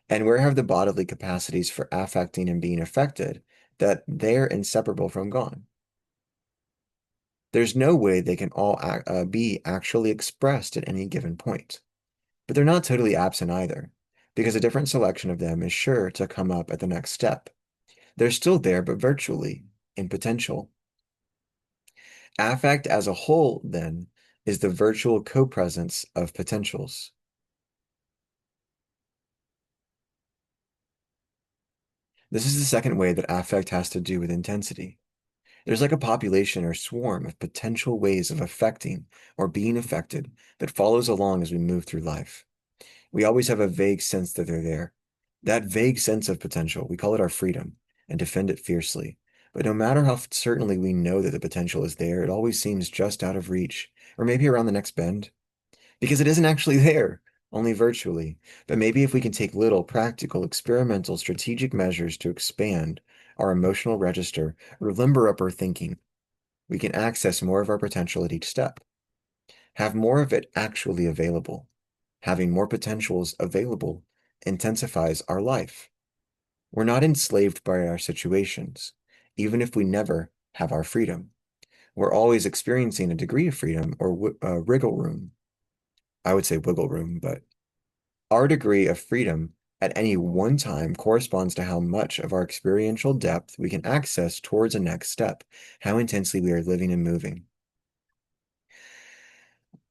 And where have the bodily capacities for affecting and being affected that they're inseparable from gone? There's no way they can all be actually expressed at any given point. But they're not totally absent either, because a different selection of them is sure to come up at the next step. They're still there, but virtually, in potential. Affect as a whole, then, is the virtual co-presence of potentials. This is the second way that affect has to do with intensity. There's like a population or swarm of potential ways of affecting or being affected that follows along as we move through life. We always have a vague sense that they're there. That vague sense of potential, we call it our freedom and defend it fiercely. But no matter how certainly we know that the potential is there, it always seems just out of reach, or maybe around the next bend, because it isn't actually there, only virtually. But maybe if we can take little practical, experimental, strategic measures to expand our emotional register or limber up our thinking, we can access more of our potential at each step, have more of it actually available. Having more potentials available intensifies our life. We're not enslaved by our situations, even if we never have our freedom. We're always experiencing a degree of freedom or wriggle room. I would say wiggle room, but our degree of freedom at any one time corresponds to how much of our experiential depth we can access towards a next step, how intensely we are living and moving.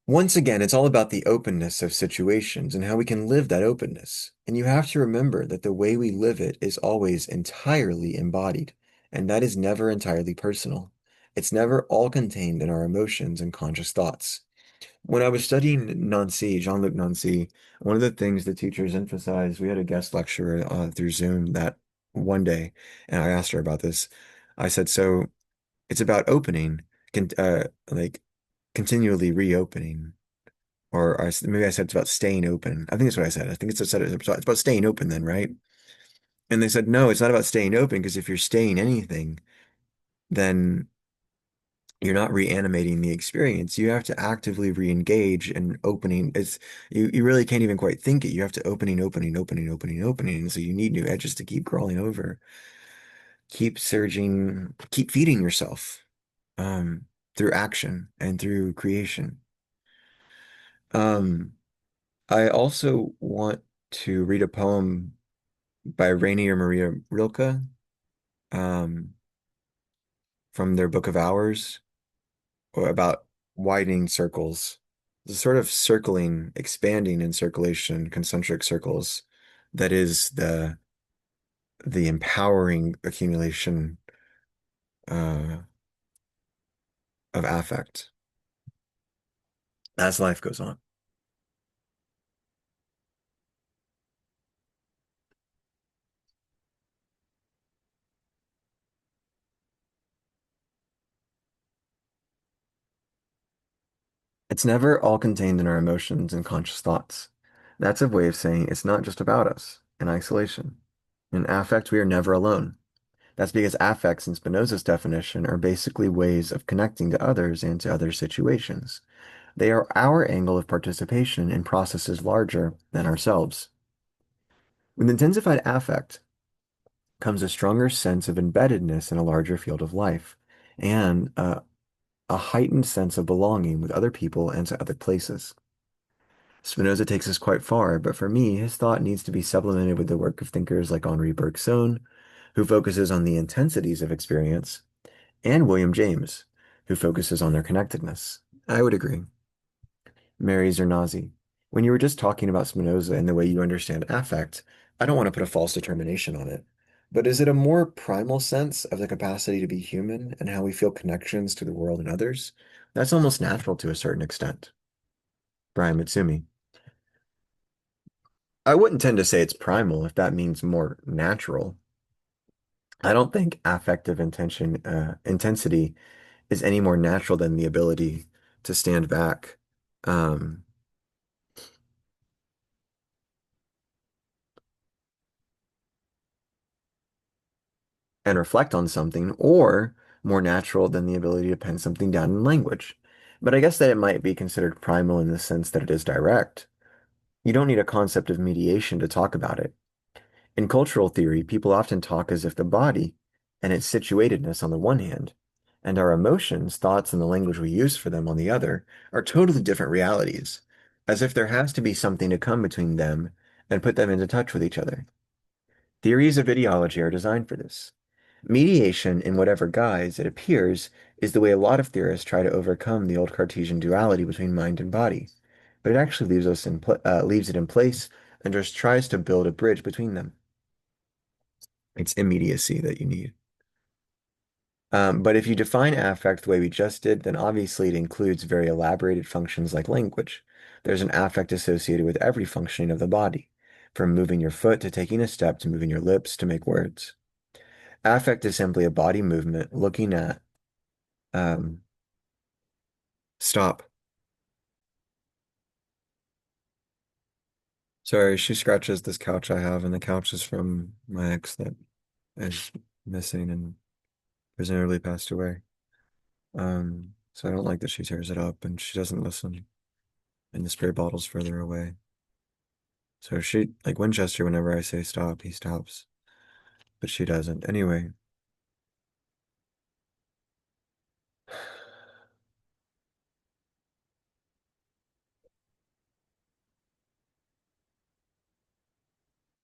Once again, it's all about the openness of situations and how we can live that openness. And you have to remember that the way we live it is always entirely embodied, and that is never entirely personal. It's never all contained in our emotions and conscious thoughts. When I was studying Nancy, Jean-Luc Nancy, one of the things the teachers emphasized, we had a guest lecturer through Zoom that one day, and I asked her about this. I said, so it's about opening, like continually reopening, or maybe I said it's about staying open. I think that's what I said. I think it's about staying open then, right? And they said, no, it's not about staying open because if you're staying anything, then You're not reanimating the experience. You have to actively re-engage and opening. You really can't even quite think it. You have to opening. So you need new edges to keep crawling over. Keep surging, keep feeding yourself through action and through creation. Um, I also want to read a poem by Rainier Maria Rilke um, from their Book of Hours or about widening circles, the sort of circling, expanding in circulation, concentric circles that is the empowering accumulation uh, of affect as life goes on. It's never all contained in our emotions and conscious thoughts. That's a way of saying it's not just about us in isolation. In affect, we are never alone. That's because affects, in Spinoza's definition, are basically ways of connecting to others and to other situations. They are our angle of participation in processes larger than ourselves. With intensified affect comes a stronger sense of embeddedness in a larger field of life and a heightened sense of belonging with other people and to other places. Spinoza takes us quite far, but for me, his thought needs to be supplemented with the work of thinkers like Henri Bergson, who focuses on the intensities of experience, and William James, who focuses on their connectedness. I would agree. Mary Zernazi, when you were just talking about Spinoza and the way you understand affect, I don't want to put a false determination on it, but is it a more primal sense of the capacity to be human and how we feel connections to the world and others? That's almost natural to a certain extent. Brian Matsumi. I wouldn't tend to say it's primal if that means more natural. I don't think affective intensity is any more natural than the ability to stand back um, and reflect on something, or more natural than the ability to pen something down in language. But I guess that it might be considered primal in the sense that it is direct. You don't need a concept of mediation to talk about it. In cultural theory, people often talk as if the body and its situatedness on the one hand, and our emotions, thoughts, and the language we use for them on the other, are totally different realities, as if there has to be something to come between them and put them into touch with each other. Theories of ideology are designed for this. Mediation, in whatever guise it appears, is the way a lot of theorists try to overcome the old Cartesian duality between mind and body, but it actually leaves it in place and just tries to build a bridge between them. It's immediacy that you need. But if you define affect the way we just did, then obviously it includes very elaborated functions like language. There's an affect associated with every functioning of the body, from moving your foot to taking a step to moving your lips to make words. Affect is simply a body movement looking at, um, stop. Sorry, she scratches this couch I have, and the couch is from my ex that is missing and presumably passed away. So I don't like that she tears it up and she doesn't listen, and the spray bottle's further away. So she, like Winchester, whenever I say stop, he stops, but she doesn't. Anyway,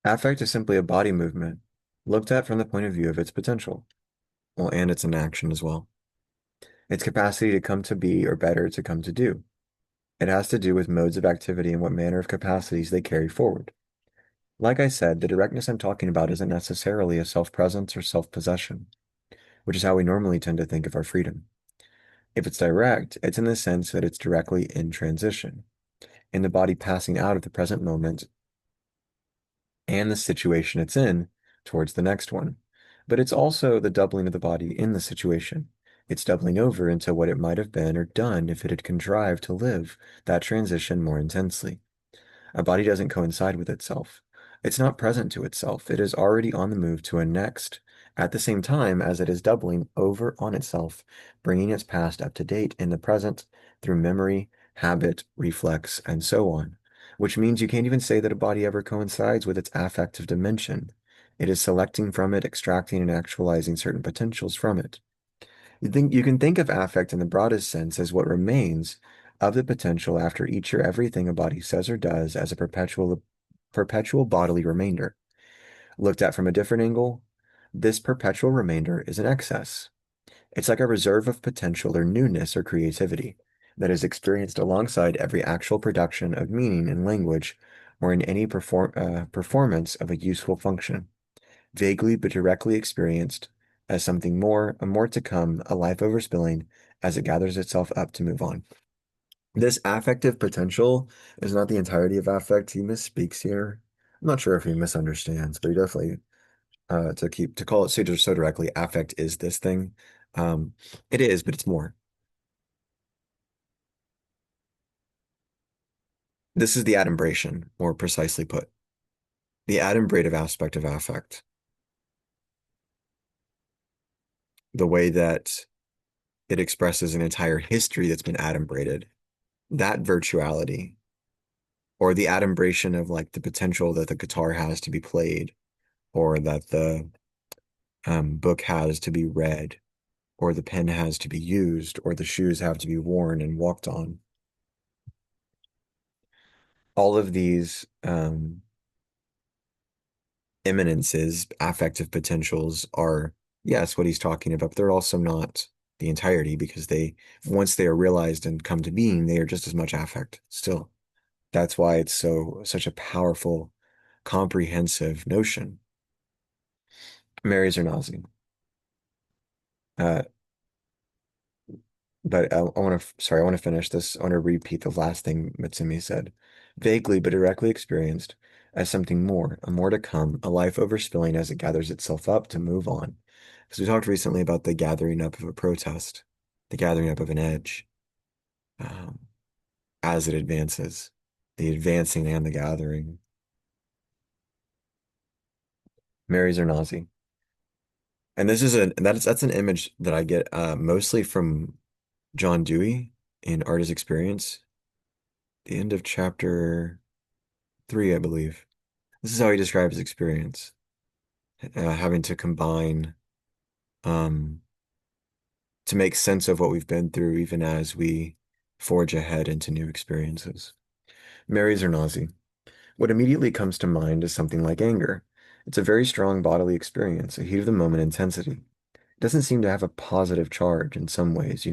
affect is simply a body movement looked at from the point of view of its potential. Well, and it's an action as well. Its capacity to come to be, or better, to come to do. It has to do with modes of activity and what manner of capacities they carry forward. Like I said, the directness I'm talking about isn't necessarily a self-presence or self-possession, which is how we normally tend to think of our freedom. If it's direct, it's in the sense that it's directly in transition, in the body passing out of the present moment and the situation it's in towards the next one. But it's also the doubling of the body in the situation. It's doubling over into what it might have been or done if it had contrived to live that transition more intensely. A body doesn't coincide with itself. It's not present to itself. It is already on the move to a next at the same time as it is doubling over on itself, bringing its past up to date in the present through memory, habit, reflex, and so on, which means you can't even say that a body ever coincides with its affective dimension. It is selecting from it, extracting and actualizing certain potentials from it. You can think of affect in the broadest sense as what remains of the potential after each or everything a body says or does as a perpetual bodily remainder. Looked at from a different angle, this perpetual remainder is an excess. It's like a reserve of potential or newness or creativity that is experienced alongside every actual production of meaning in language or in any performance of a useful function, vaguely but directly experienced as something more, a more to come, a life overspilling as it gathers itself up to move on. This affective potential is not the entirety of affect. He misspeaks here. I'm not sure if he misunderstands, but he definitely to call it so directly, affect is this thing. Um, it is, but it's more. This is the adumbration, more precisely put. The adumbrative aspect of affect, the way that it expresses an entire history that's been adumbrated, that virtuality, or the adumbration of like the potential that the guitar has to be played, or that the book has to be read, or the pen has to be used, or the shoes have to be worn and walked on. All of these eminences, affective potentials are, yes, what he's talking about, but they're also not the entirety because once they are realized and come to being, they are just as much affect still. That's why it's such a powerful, comprehensive notion. Marries or nausea. Uh, but I want to, sorry, I want to finish this. I want to repeat the last thing Matsumi said. Vaguely but directly experienced as something more, a more to come, a life overspilling as it gathers itself up to move on. Because we talked recently about the gathering up of a protest, the gathering up of an edge, um, as it advances, the advancing and the gathering. Marries or nausea. And that's an image that I get mostly from John Dewey in Art as Experience, the end of chapter 3, I believe. This is how he describes experience, having to combine um, to make sense of what we've been through, even as we forge ahead into new experiences. Marries or nausea. What immediately comes to mind is something like anger. It's a very strong bodily experience, a heat of the moment intensity. It doesn't seem to have a positive charge in some ways,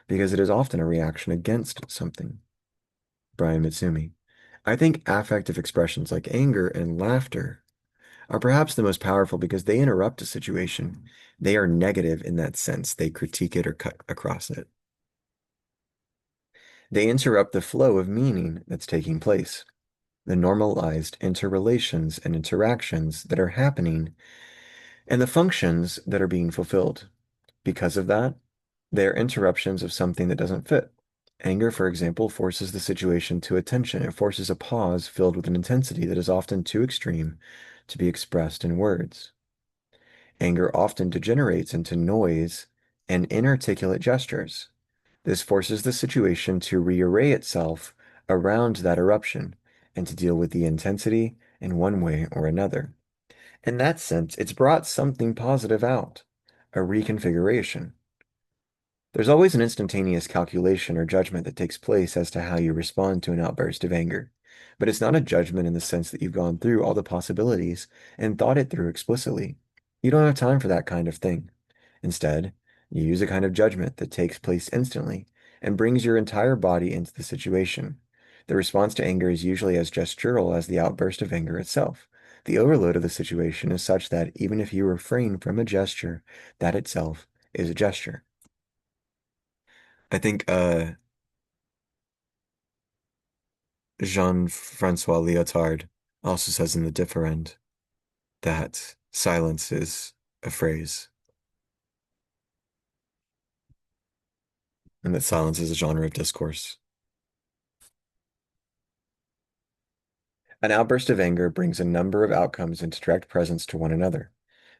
because it is often a reaction against something. Brian Matsumi. I think affective expressions like anger and laughter are perhaps the most powerful because they interrupt a situation. They are negative in that sense. They critique it or cut across it. They interrupt the flow of meaning that's taking place, the normalized interrelations and interactions that are happening, and the functions that are being fulfilled. Because of that, they are interruptions of something that doesn't fit. Anger, for example, forces the situation to attention. It forces a pause filled with an intensity that is often too extreme to be expressed in words. Anger often degenerates into noise and inarticulate gestures. This forces the situation to rearray itself around that eruption and to deal with the intensity in one way or another. In that sense, it's brought something positive out, a reconfiguration. There's always an instantaneous calculation or judgment that takes place as to how you respond to an outburst of anger. But it's not a judgment in the sense that you've gone through all the possibilities and thought it through explicitly. You don't have time for that kind of thing. Instead, you use a kind of judgment that takes place instantly and brings your entire body into the situation. The response to anger is usually as gestural as the outburst of anger itself. The overload of the situation is such that even if you refrain from a gesture, that itself is a gesture. I think Jean-Francois Lyotard also says in The Differend that silence is a phrase and that silence is a genre of discourse. An outburst of anger brings a number of outcomes into direct presence to one another.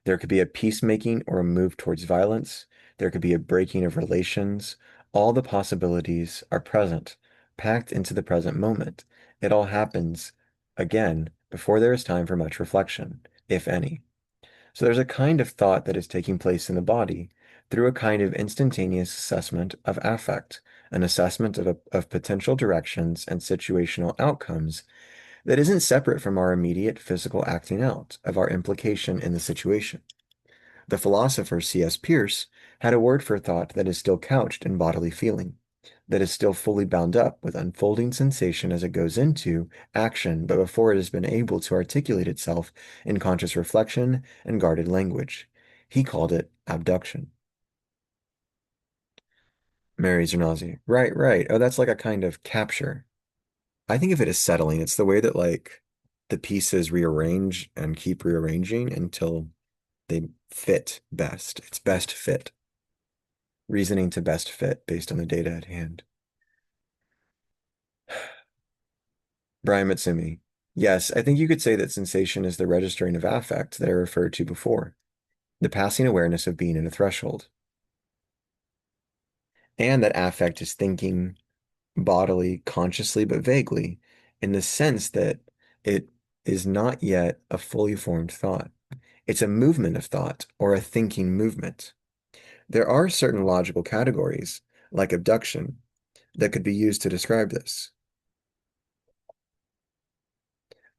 There could be a peacemaking or a move towards violence. There could be a breaking of relations. All the possibilities are present, packed into the present moment. It all happens again before there is time for much reflection, if any. So there's a kind of thought that is taking place in the body through a kind of instantaneous assessment of affect, an assessment of potential directions and situational outcomes that isn't separate from our immediate physical acting out of our implication in the situation. The philosopher C.S. Peirce had a word for thought that is still couched in bodily feeling, that is still fully bound up with unfolding sensation as it goes into action, but before it has been able to articulate itself in conscious reflection and guarded language. He called it abduction. Mary Zernazi. Right, right. Oh, that's like a kind of capture. I think of it as settling. It's the way that like the pieces rearrange and keep rearranging until they fit best. It's best fit. Reasoning to best fit based on the data at hand. Brian Matsumi. Yes, I think you could say that sensation is the registering of affect that I referred to before, the passing awareness of being in a threshold, and that affect is thinking bodily, consciously, but vaguely, in the sense that it is not yet a fully formed thought. It's a movement of thought or a thinking movement. There are certain logical categories, like abduction, that could be used to describe this.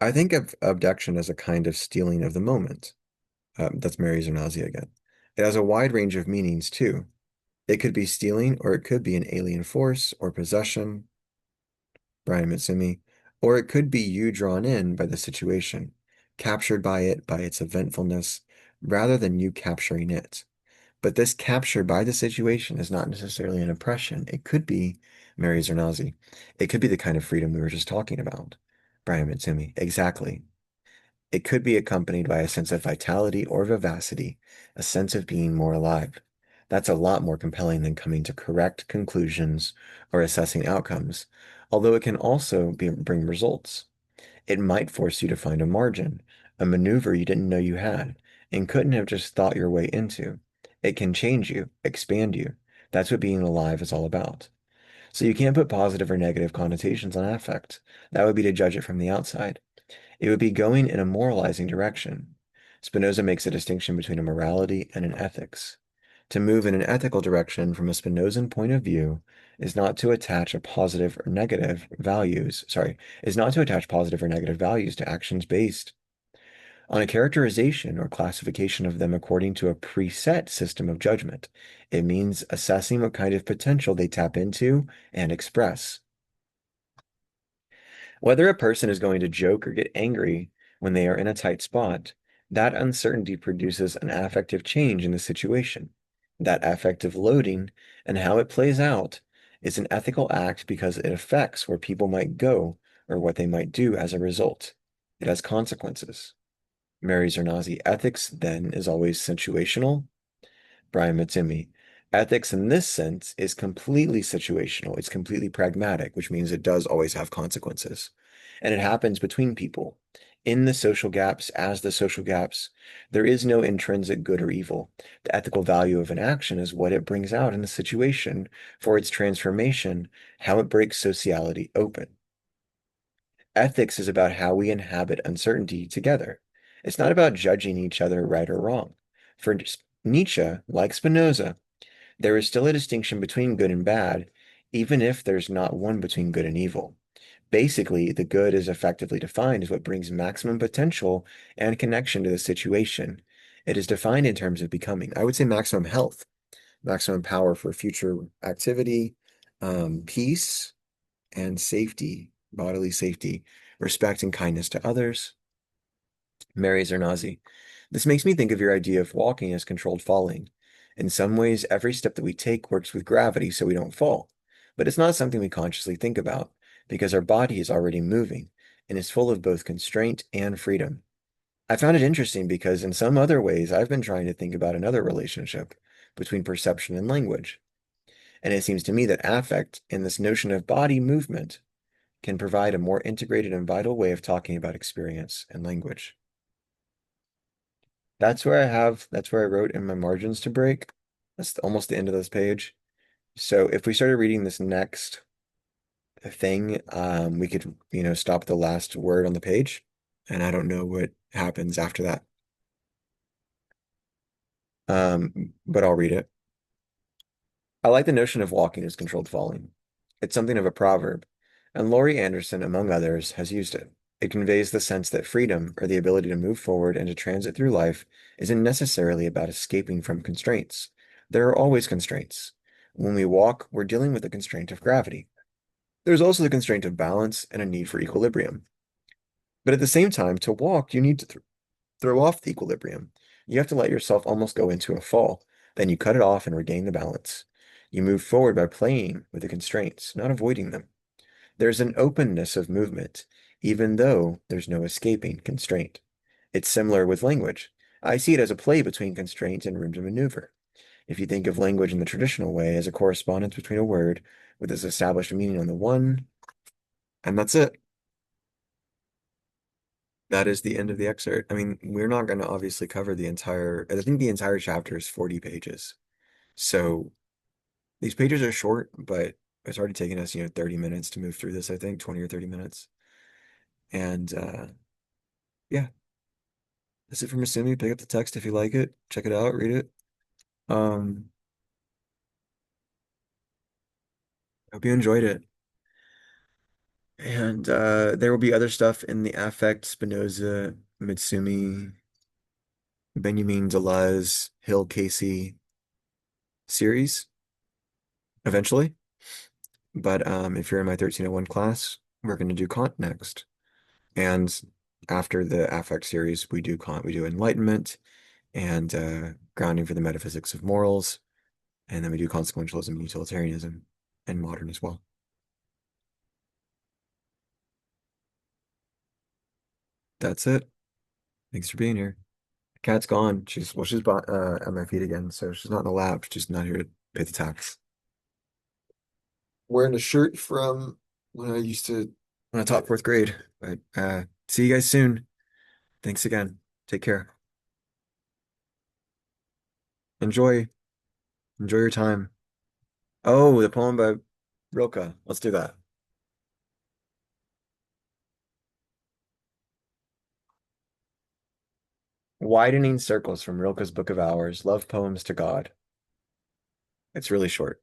I think of abduction as a kind of stealing of the moment. That's Mary Zernazi again. It has a wide range of meanings too. It could be stealing, or it could be an alien force or possession, Brian Matsumi, or it could be you drawn in by the situation, captured by it, by its eventfulness, rather than you capturing it. But this capture by the situation is not necessarily an oppression. It could be, Mary Zernazi, it could be the kind of freedom we were just talking about. Brian Matsumi, exactly. It could be accompanied by a sense of vitality or vivacity, a sense of being more alive. That's a lot more compelling than coming to correct conclusions or assessing outcomes, although it can also bring results. It might force you to find a margin, a maneuver you didn't know you had, and couldn't have just thought your way into. It can change you, expand you. That's what being alive is all about. So you can't put positive or negative connotations on affect. That would be to judge it from the outside. It would be going in a moralizing direction. Spinoza makes a distinction between a morality and an ethics. To move in an ethical direction from a Spinozan point of view is not to attach a positive or negative values, is not to attach positive or negative values to actions based on a characterization or classification of them according to a preset system of judgment. It means assessing what kind of potential they tap into and express. Whether a person is going to joke or get angry when they are in a tight spot, that uncertainty produces an affective change in the situation. That affective loading and how it plays out is an ethical act because it affects where people might go or what they might do as a result. It has consequences. Mary Zernazi, ethics then is always situational. Brian Matsumi. Ethics in this sense is completely situational. It's completely pragmatic, which means it does always have consequences. And it happens between people. In the social gaps, as the social gaps, there is no intrinsic good or evil. The ethical value of an action is what it brings out in the situation for its transformation, how it breaks sociality open. Ethics is about how we inhabit uncertainty together. It's not about judging each other right or wrong. For Nietzsche, like Spinoza, there is still a distinction between good and bad, even if there's not one between good and evil. Basically, the good is effectively defined as what brings maximum potential and connection to the situation. It is defined in terms of becoming. I would say maximum health, maximum power for future activity, peace, and safety, bodily safety, respect and kindness to others. Mary Zernazi. This makes me think of your idea of walking as controlled falling. In some ways, every step that we take works with gravity so we don't fall. But it's not something we consciously think about because our body is already moving and is full of both constraint and freedom. I found it interesting because in some other ways, I've been trying to think about another relationship between perception and language. And it seems to me that affect and this notion of body movement can provide a more integrated and vital way of talking about experience and language. That's where I wrote in my margins to break. That's almost the end of this page. So if we started reading this next thing, we could, stop the last word on the page, and I don't know what happens after that. But I'll read it. I like the notion of walking as controlled falling. It's something of a proverb, and Laurie Anderson, among others, has used it. It conveys the sense that freedom, or the ability to move forward and to transit through life, isn't necessarily about escaping from constraints. There are always constraints. When we walk, we're dealing with the constraint of gravity. There's also the constraint of balance and a need for equilibrium. But at the same time, to walk, you need to throw off the equilibrium. You have to let yourself almost go into a fall. Then you cut it off and regain the balance. You move forward by playing with the constraints, not avoiding them. There's an openness of movement, even though there's no escaping constraint. It's similar with language. I see it as a play between constraints and room to maneuver. If you think of language in the traditional way as a correspondence between a word with its established meaning on the one, and that's it. That is the end of the excerpt. I mean, we're not going to obviously cover the entire, I think the entire chapter is 40 pages. So these pages are short, but it's already taken us, 30 minutes to move through this, I think, 20 or 30 minutes. And yeah, that's it from Massumi. Pick up the text if you like it. Check it out, read it. Um, Hope you enjoyed it. And there will be other stuff in the affect, Spinoza, Matsumi, Benjamin Deleuze, Hill Casey series eventually. But if you're in my 1301 class, we're going to do Kant next. And after the affect series, we do Kant, we do enlightenment and grounding for the metaphysics of morals. And then we do consequentialism and utilitarianism and modern as well. That's it. Thanks for being here. Cat's gone. She's at my feet again, so she's not in the lab. She's not here to pay the tax. Wearing a shirt from when I taught fourth grade. But see you guys soon. Thanks again. Take care. Enjoy. Enjoy your time. Oh, the poem by Rilke. Let's do that. Widening Circles from Rilke's Book of Hours, Love Poems to God. It's really short.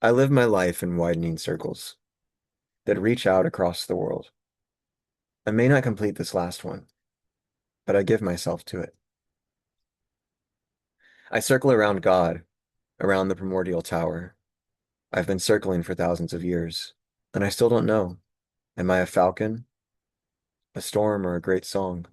I live my life in widening circles that reach out across the world. I may not complete this last one, but I give myself to it. I circle around God, around the primordial tower. I've been circling for thousands of years, and I still don't know. Am I a falcon, a storm, or a great song?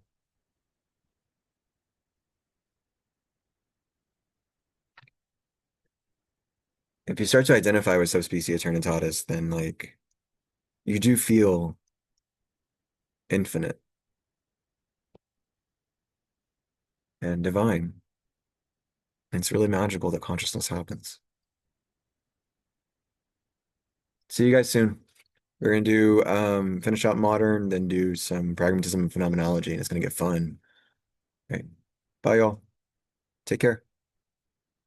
If you start to identify with subspecies aeternitatis, then you do feel infinite and divine. And it's really magical that consciousness happens. See you guys soon. We're gonna do finish out modern, then do some pragmatism and phenomenology, and it's gonna get fun. Okay. Bye y'all. Take care.